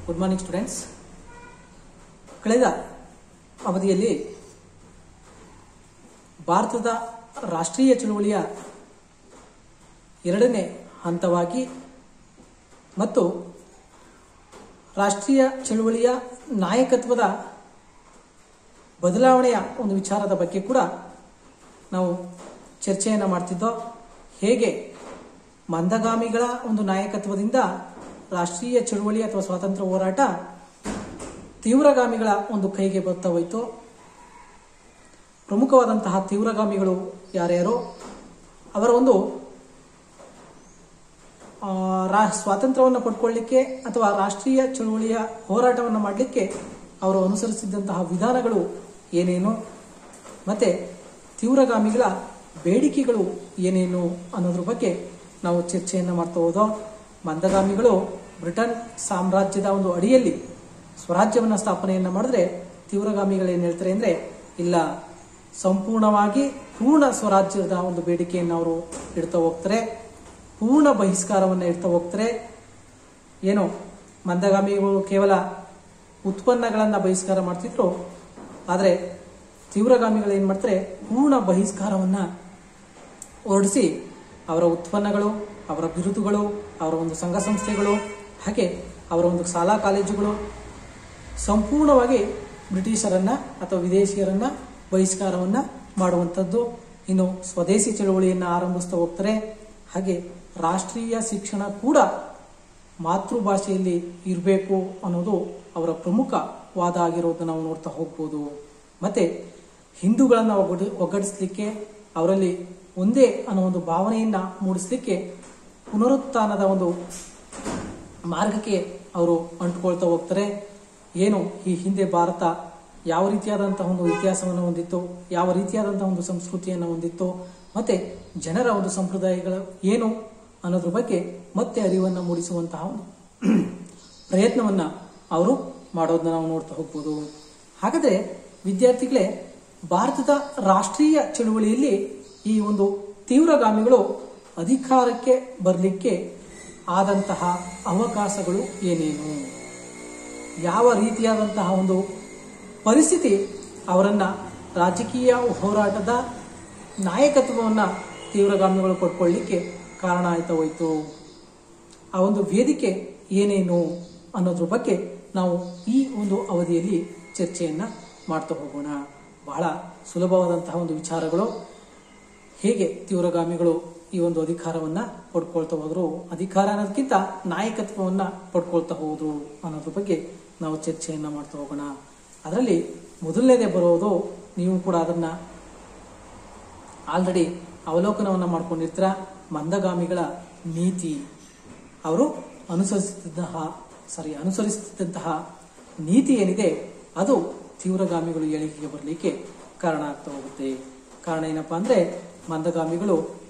Good morning students. ಕಳೆದ ಅವಧಿಯಲ್ಲಿ ಭಾರತದ ರಾಷ್ಟ್ರೀಯ ಚಳುವಳಿಯ ಎರಡನೇ ಹಂತವಾಗಿ ಮತ್ತು ರಾಷ್ಟ್ರೀಯ ಚಳುವಳಿಯ ನಾಯಕತ್ವದ ಬದಲಾವಣೆಯ ಒಂದು ವಿಚಾರದ ಬಗ್ಗೆ ಕೂಡ ನಾವು ಚರ್ಚೆಯನ್ನು ಮಾಡ್ತಿದ್ದೋ. ಹೇಗೆ ಮಂದಗಾಮಿಗಳ ಒಂದು ನಾಯಕತ್ವದಿಂದ ರಾಷ್ಟ್ರೀಯ ಚಳುವಳಿ ಅಥವಾ ಸ್ವಾತಂತ್ರ್ಯ ಹೋರಾಟ ತೀವ್ರಗಾಮಿಗಳ ಒಂದು ಕೈಗೆ ಬರ್ತಾ ಹೋಯಿತು. ಪ್ರಮುಖವಾದಂತಹ ತೀವ್ರಗಾಮಿಗಳು ಯಾರ್ಯಾರೋ ಅವರ ಒಂದು ಸ್ವಾತಂತ್ರ್ಯವನ್ನು ಪಡ್ಕೊಳ್ಳಿಕ್ಕೆ ಅಥವಾ ರಾಷ್ಟ್ರೀಯ ಚಳುವಳಿಯ ಹೋರಾಟವನ್ನು ಮಾಡಲಿಕ್ಕೆ ಅವರು ಅನುಸರಿಸಿದಂತಹ ವಿಧಾನಗಳು ಏನೇನು ಮತ್ತೆ ತೀವ್ರಗಾಮಿಗಳ ಬೇಡಿಕೆಗಳು ಏನೇನು ಅನ್ನೋದ್ರ ಬಗ್ಗೆ ನಾವು ಚರ್ಚೆಯನ್ನು ಮಾಡ್ತಾ ಹೋದೋ. ಮಂದಗಾಮಿಗಳು ಬ್ರಿಟನ್ ಸಾಮ್ರಾಜ್ಯದ ಒಂದು ಅಡಿಯಲ್ಲಿ ಸ್ವರಾಜ್ಯವನ್ನು ಸ್ಥಾಪನೆಯನ್ನು ಮಾಡಿದ್ರೆ ತೀವ್ರಗಾಮಿಗಳು ಏನು ಹೇಳ್ತಾರೆ ಅಂದರೆ, ಇಲ್ಲ, ಸಂಪೂರ್ಣವಾಗಿ ಪೂರ್ಣ ಸ್ವರಾಜ್ಯದ ಒಂದು ಬೇಡಿಕೆಯನ್ನು ಅವರು ಇಡ್ತಾ ಹೋಗ್ತಾರೆ, ಪೂರ್ಣ ಬಹಿಷ್ಕಾರವನ್ನು ಇಡ್ತಾ ಹೋಗ್ತಾರೆ. ಏನು ಮಂದಗಾಮಿಗಳು ಕೇವಲ ಉತ್ಪನ್ನಗಳನ್ನು ಬಹಿಷ್ಕಾರ ಮಾಡ್ತಿದ್ರು, ಆದರೆ ತೀವ್ರಗಾಮಿಗಳು ಏನು ಮಾಡ್ತಾರೆ, ಪೂರ್ಣ ಬಹಿಷ್ಕಾರವನ್ನು ಹೊರಡಿಸಿ ಅವರ ಉತ್ಪನ್ನಗಳು, ಅವರ ಬಿರುದುಗಳು, ಅವರ ಒಂದು ಸಂಘ ಸಂಸ್ಥೆಗಳು, ಹಾಗೆ ಅವರ ಒಂದು ಶಾಲಾ ಕಾಲೇಜುಗಳು ಸಂಪೂರ್ಣವಾಗಿ ಬ್ರಿಟಿಷರನ್ನ ಅಥವಾ ವಿದೇಶಿಯರನ್ನ ಬಹಿಷ್ಕಾರವನ್ನ ಮಾಡುವಂಥದ್ದು. ಇನ್ನು ಸ್ವದೇಶಿ ಚಳುವಳಿಯನ್ನು ಆರಂಭಿಸ್ತಾ ಹೋಗ್ತಾರೆ. ಹಾಗೆ ರಾಷ್ಟ್ರೀಯ ಶಿಕ್ಷಣ ಕೂಡ ಮಾತೃಭಾಷೆಯಲ್ಲಿ ಇರಬೇಕು ಅನ್ನೋದು ಅವರ ಪ್ರಮುಖ ವಾದ ಆಗಿರೋದನ್ನ ನಾವು ನೋಡ್ತಾ ಹೋಗ್ಬೋದು. ಮತ್ತೆ ಹಿಂದೂಗಳನ್ನು ಒಗ್ಗಡಿಸ್ಲಿಕ್ಕೆ, ಅವರಲ್ಲಿ ಒಂದೇ ಅನ್ನೋ ಒಂದು ಭಾವನೆಯನ್ನ ಮೂಡಿಸ್ಲಿಕ್ಕೆ ಪುನರುತ್ಥಾನದ ಒಂದು ಮಾರ್ಗಕ್ಕೆ ಅವರು ಅಂಟುಕೊಳ್ತಾ ಹೋಗ್ತಾರೆ. ಏನು ಈ ಹಿಂದೆ ಭಾರತ ಯಾವ ರೀತಿಯಾದಂತಹ ಒಂದು ಇತಿಹಾಸವನ್ನು ಹೊಂದಿತ್ತು, ಯಾವ ರೀತಿಯಾದಂತಹ ಒಂದು ಸಂಸ್ಕೃತಿಯನ್ನು ಹೊಂದಿತ್ತು, ಮತ್ತೆ ಜನರ ಒಂದು ಸಂಪ್ರದಾಯಗಳು ಏನು ಅನ್ನೋದ್ರ ಬಗ್ಗೆ ಮತ್ತೆ ಅರಿವನ್ನು ಮೂಡಿಸುವಂತಹ ಒಂದು ಪ್ರಯತ್ನವನ್ನ ಅವರು ಮಾಡೋದನ್ನ ನಾವು ನೋಡ್ತಾ ಹೋಗ್ಬೋದು. ಹಾಗಾದ್ರೆ ವಿದ್ಯಾರ್ಥಿಗಳೇ, ಭಾರತದ ರಾಷ್ಟ್ರೀಯ ಚಳುವಳಿಯಲ್ಲಿ ಈ ಒಂದು ತೀವ್ರಗಾಮಿಗಳು ಅಧಿಕಾರಕ್ಕೆ ಬರಲಿಕ್ಕೆ ಆದಂತಹ ಅವಕಾಶಗಳು ಏನೇನು, ಯಾವ ರೀತಿಯಾದಂತಹ ಒಂದು ಪರಿಸ್ಥಿತಿ ಅವರನ್ನ ರಾಜಕೀಯ ಹೋರಾಟದ ನಾಯಕತ್ವವನ್ನು ತೀವ್ರಗಾಮಿಗಳು ಪಡ್ಕೊಳ್ಳಿಕ್ಕೆ ಕಾರಣ ಆಯ್ತಾ ಹೋಯ್ತು, ಆ ಒಂದು ವೇದಿಕೆ ಏನೇನು ಅನ್ನೋದ್ರ ಬಗ್ಗೆ ನಾವು ಈ ಒಂದು ಅವಧಿಯಲ್ಲಿ ಚರ್ಚೆಯನ್ನ ಮಾಡ್ತಾ ಹೋಗೋಣ. ಬಹಳ ಸುಲಭವಾದಂತಹ ಒಂದು ವಿಚಾರಗಳು. ಹೇಗೆ ತೀವ್ರಗಾಮಿಗಳು ಈ ಒಂದು ಅಧಿಕಾರವನ್ನ ಪಡ್ಕೊಳ್ತಾ ಹೋದ್ರು, ಅಧಿಕಾರ ಅನ್ನೋದಕ್ಕಿಂತ ನಾಯಕತ್ವವನ್ನ ಪಡ್ಕೊಳ್ತಾ ಹೋದ್ರು ಅನ್ನೋದ್ರ ಬಗ್ಗೆ ನಾವು ಚರ್ಚೆಯನ್ನ ಮಾಡ್ತಾ ಹೋಗೋಣ. ಅದರಲ್ಲಿ ಮೊದಲನೇದೇ ಬರೋದು, ನೀವು ಕೂಡ ಅದನ್ನ ಆಲ್ರೆಡಿ ಅವಲೋಕನವನ್ನ ಮಾಡ್ಕೊಂಡಿರ್ತೀರ, ಮಂದಗಾಮಿಗಳ ನೀತಿ. ಅವರು ಅನುಸರಿಸುತ್ತಿದ್ದಂತಹ ನೀತಿ ಏನಿದೆ ಅದು ತೀವ್ರಗಾಮಿಗಳು ಏಳಿಗೆಗೆ ಬರಲಿಕ್ಕೆ ಕಾರಣ ಆಗ್ತಾ ಹೋಗುತ್ತೆ. ಕಾರಣ ಏನಪ್ಪಾ ಅಂದ್ರೆ, ಮಂದಗಾಮಿಗಳು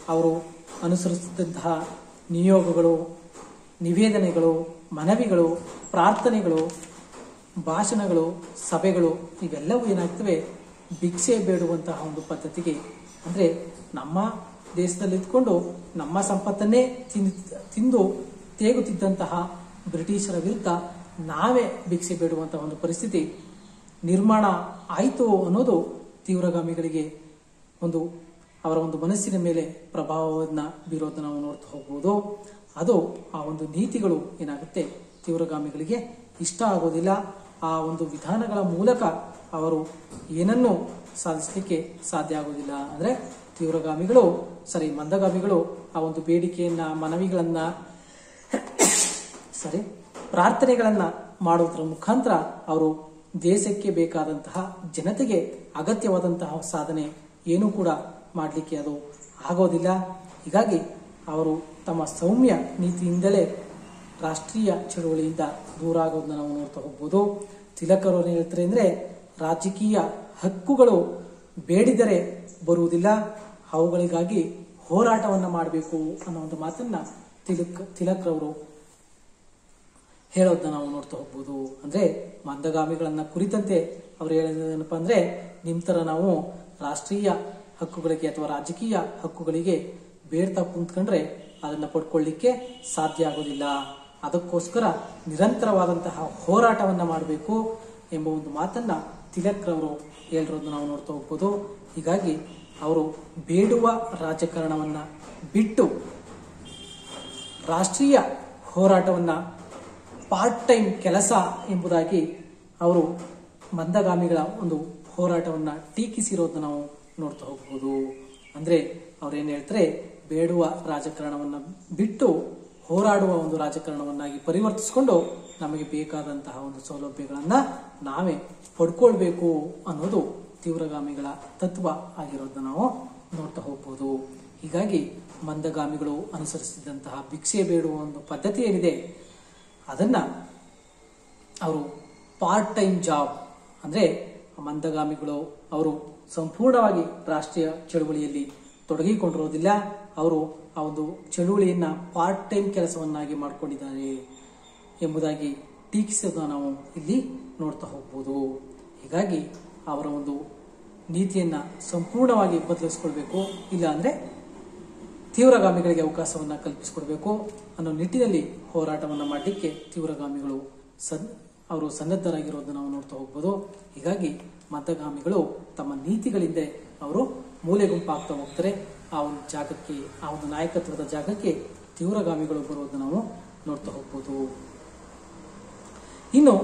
ಅವರು ಅನುಸರಿಸುತ್ತಿದ್ದಂತಹ ನಿಯೋಗಗಳು, ನಿವೇದನೆಗಳು, ಮನವಿಗಳು, ಪ್ರಾರ್ಥನೆಗಳು, ಭಾಷಣಗಳು, ಸಭೆಗಳು ಇವೆಲ್ಲವೂ ಏನಾಗ್ತವೆ, ಭಿಕ್ಷೆ ಬೇಡುವಂತಹ ಒಂದು ಪದ್ಧತಿಗೆ, ಅಂದ್ರೆ ನಮ್ಮ ದೇಶದಲ್ಲಿ ಇದ್ಕೊಂಡು ನಮ್ಮ ಸಂಪತ್ತನ್ನೇ ತಿಂದು ತೇಗುತ್ತಿದ್ದಂತಹ ಬ್ರಿಟಿಷರ ವಿರುದ್ಧ ನಾವೇ ಭಿಕ್ಷೆ ಬೇಡುವಂತಹ ಒಂದು ಪರಿಸ್ಥಿತಿ ನಿರ್ಮಾಣ ಆಯಿತು ಅನ್ನೋದು ತೀವ್ರಗಾಮಿಗಳಿಗೆ ಒಂದು ಅವರ ಒಂದು ಮನಸ್ಸಿನ ಮೇಲೆ ಪ್ರಭಾವವನ್ನ ಬೀರೋದನ್ನ ನಾವು ನೋಡ್ತಾ ಹೋಗ್ಬೋದು. ಅದು ಆ ಒಂದು ನೀತಿಗಳು ಏನಾಗುತ್ತೆ, ತೀವ್ರಗಾಮಿಗಳಿಗೆ ಇಷ್ಟ ಆಗೋದಿಲ್ಲ. ಆ ಒಂದು ವಿಧಾನಗಳ ಮೂಲಕ ಅವರು ಏನನ್ನೂ ಸಾಧಿಸಲಿಕ್ಕೆ ಸಾಧ್ಯ ಆಗೋದಿಲ್ಲ. ಅಂದ್ರೆ ಮಂದಗಾಮಿಗಳು ಆ ಒಂದು ಬೇಡಿಕೆಯನ್ನ, ಮನವಿಗಳನ್ನ, ಪ್ರಾರ್ಥನೆಗಳನ್ನ ಮಾಡೋದ್ರ ಮುಖಾಂತರ ಅವರು ದೇಶಕ್ಕೆ ಬೇಕಾದಂತಹ, ಜನತೆಗೆ ಅಗತ್ಯವಾದಂತಹ ಸಾಧನೆ ಏನೂ ಕೂಡ ಮಾಡಲಿಕ್ಕೆ ಅದು ಆಗೋದಿಲ್ಲ. ಹೀಗಾಗಿ ಅವರು ತಮ್ಮ ಸೌಮ್ಯ ನೀತಿಯಿಂದಲೇ ರಾಷ್ಟ್ರೀಯ ಚಳುವಳಿಯಿಂದ ದೂರ ಆಗೋದನ್ನ ನಾವು ನೋಡ್ತಾ ಹೋಗ್ಬೋದು. ತಿಲಕರು ಏನು ಹೇಳ್ತಾರೆ ಅಂದ್ರೆ, ರಾಜಕೀಯ ಹಕ್ಕುಗಳು ಬೇಡಿದರೆ ಬರುವುದಿಲ್ಲ, ಅವುಗಳಿಗಾಗಿ ಹೋರಾಟವನ್ನ ಮಾಡಬೇಕು ಅನ್ನೋ ಒಂದು ಮಾತನ್ನ ತಿಲಕ್ರವರು ಹೇಳೋದನ್ನ ನಾವು ನೋಡ್ತಾ ಹೋಗ್ಬೋದು. ಅಂದ್ರೆ ಮಂದಗಾಮಿಗಳನ್ನ ಕುರಿತಂತೆ ಅವ್ರು ಹೇಳೋದೇನಪ್ಪ ಅಂದ್ರೆ, ನಿಮ್ ತರ ನಾವು ರಾಷ್ಟ್ರೀಯ ಹಕ್ಕುಗಳಿಗೆ ಅಥವಾ ರಾಜಕೀಯ ಹಕ್ಕುಗಳಿಗೆ ಬೇಡ್ತಾ ಕುಂತ್ಕೊಂಡ್ರೆ ಅದನ್ನ ಪಡ್ಕೊಳ್ಳಿಕ್ಕೆ ಸಾಧ್ಯ ಆಗೋದಿಲ್ಲ. ಅದಕ್ಕೋಸ್ಕರ ನಿರಂತರವಾದಂತಹ ಹೋರಾಟವನ್ನು ಮಾಡಬೇಕು ಎಂಬ ಒಂದು ಮಾತನ್ನ ತಿಲಕ್ರವರು ಹೇಳಿರೋದು ನಾವು ನೋಡ್ತಾ ಹೋಗ್ಬೋದು. ಹೀಗಾಗಿ ಅವರು ಬೇಡುವ ರಾಜಕಾರಣವನ್ನ ಬಿಟ್ಟು ರಾಷ್ಟ್ರೀಯ ಹೋರಾಟವನ್ನ ಪಾರ್ಟ್ ಟೈಮ್ ಕೆಲಸ ಎಂಬುದಾಗಿ ಅವರು ಮಂದಗಾಮಿಗಳ ಒಂದು ಹೋರಾಟವನ್ನ ಟೀಕಿಸಿರೋದನ್ನ ನಾವು ನೋಡ್ತಾ ಹೋಗ್ಬೋದು. ಅಂದ್ರೆ ಅವ್ರೇನ್ ಹೇಳ್ತಾರೆ, ಬೇಡುವ ರಾಜಕಾರಣವನ್ನ ಬಿಟ್ಟು ಹೋರಾಡುವ ಒಂದು ರಾಜಕಾರಣವನ್ನಾಗಿ ಪರಿವರ್ತಿಸಿಕೊಂಡು ನಮಗೆ ಬೇಕಾದಂತಹ ಒಂದು ಸೌಲಭ್ಯಗಳನ್ನ ನಾವೇ ಪಡ್ಕೊಳ್ಬೇಕು ಅನ್ನೋದು ತೀವ್ರಗಾಮಿಗಳ ತತ್ವ ಆಗಿರೋದನ್ನ ನಾವು ನೋಡ್ತಾ ಹೋಗ್ಬೋದು. ಹೀಗಾಗಿ ಮಂದಗಾಮಿಗಳು ಅನುಸರಿಸಿದಂತಹ ಭಿಕ್ಷೆ ಬೇಡುವ ಒಂದು ಪದ್ಧತಿ ಏನಿದೆ ಅದನ್ನ ಅವರು ಪಾರ್ಟ್ ಟೈಮ್ ಜಾಬ್ ಅಂದ್ರೆ ಮಂದಗಾಮಿಗಳು ಅವರು ಸಂಪೂರ್ಣವಾಗಿ ರಾಷ್ಟ್ರೀಯ ಚಳುವಳಿಯಲ್ಲಿ ತೊಡಗಿಕೊಂಡಿರೋದಿಲ್ಲ. ಅವರು ಆ ಒಂದು ಚಳುವಳಿಯನ್ನ ಪಾರ್ಟ್ ಟೈಮ್ ಕೆಲಸವನ್ನಾಗಿ ಮಾಡಿಕೊಂಡಿದ್ದಾರೆ ಎಂಬುದಾಗಿ ಟೀಕಿಸೋದನ್ನ ನಾವು ಇಲ್ಲಿ ನೋಡ್ತಾ ಹೋಗ್ಬೋದು. ಹೀಗಾಗಿ ಅವರ ಒಂದು ನೀತಿಯನ್ನ ಸಂಪೂರ್ಣವಾಗಿ ಬದಲಿಸ್ಕೊಳ್ಬೇಕು, ಇಲ್ಲ ಅಂದ್ರೆ ತೀವ್ರಗಾಮಿಗಳಿಗೆ ಅವಕಾಶವನ್ನ ಕಲ್ಪಿಸಿಕೊಡ್ಬೇಕು ಅನ್ನೋ ನಿಟ್ಟಿನಲ್ಲಿ ಹೋರಾಟವನ್ನ ಮಾಡಲಿಕ್ಕೆ ತೀವ್ರಗಾಮಿಗಳು ಅವರು ಸನ್ನದ್ಧರಾಗಿರೋದನ್ನ ನಾವು ನೋಡ್ತಾ ಹೋಗ್ಬೋದು. ಹೀಗಾಗಿ ಮಂದಗಾಮಿಗಳು ತಮ್ಮ ನೀತಿಗಳಿಂದ ಅವರು ಮೂಲೆ ಗುಂಪಾಗ್ತಾ ಹೋಗ್ತಾರೆ. ಆ ಒಂದು ಜಾಗಕ್ಕೆ, ಆ ಒಂದು ನಾಯಕತ್ವದ ಜಾಗಕ್ಕೆ ತೀವ್ರಗಾಮಿಗಳು ಬರುವುದನ್ನು ನಾವು ನೋಡ್ತಾ ಹೋಗ್ಬೋದು. ಇನ್ನು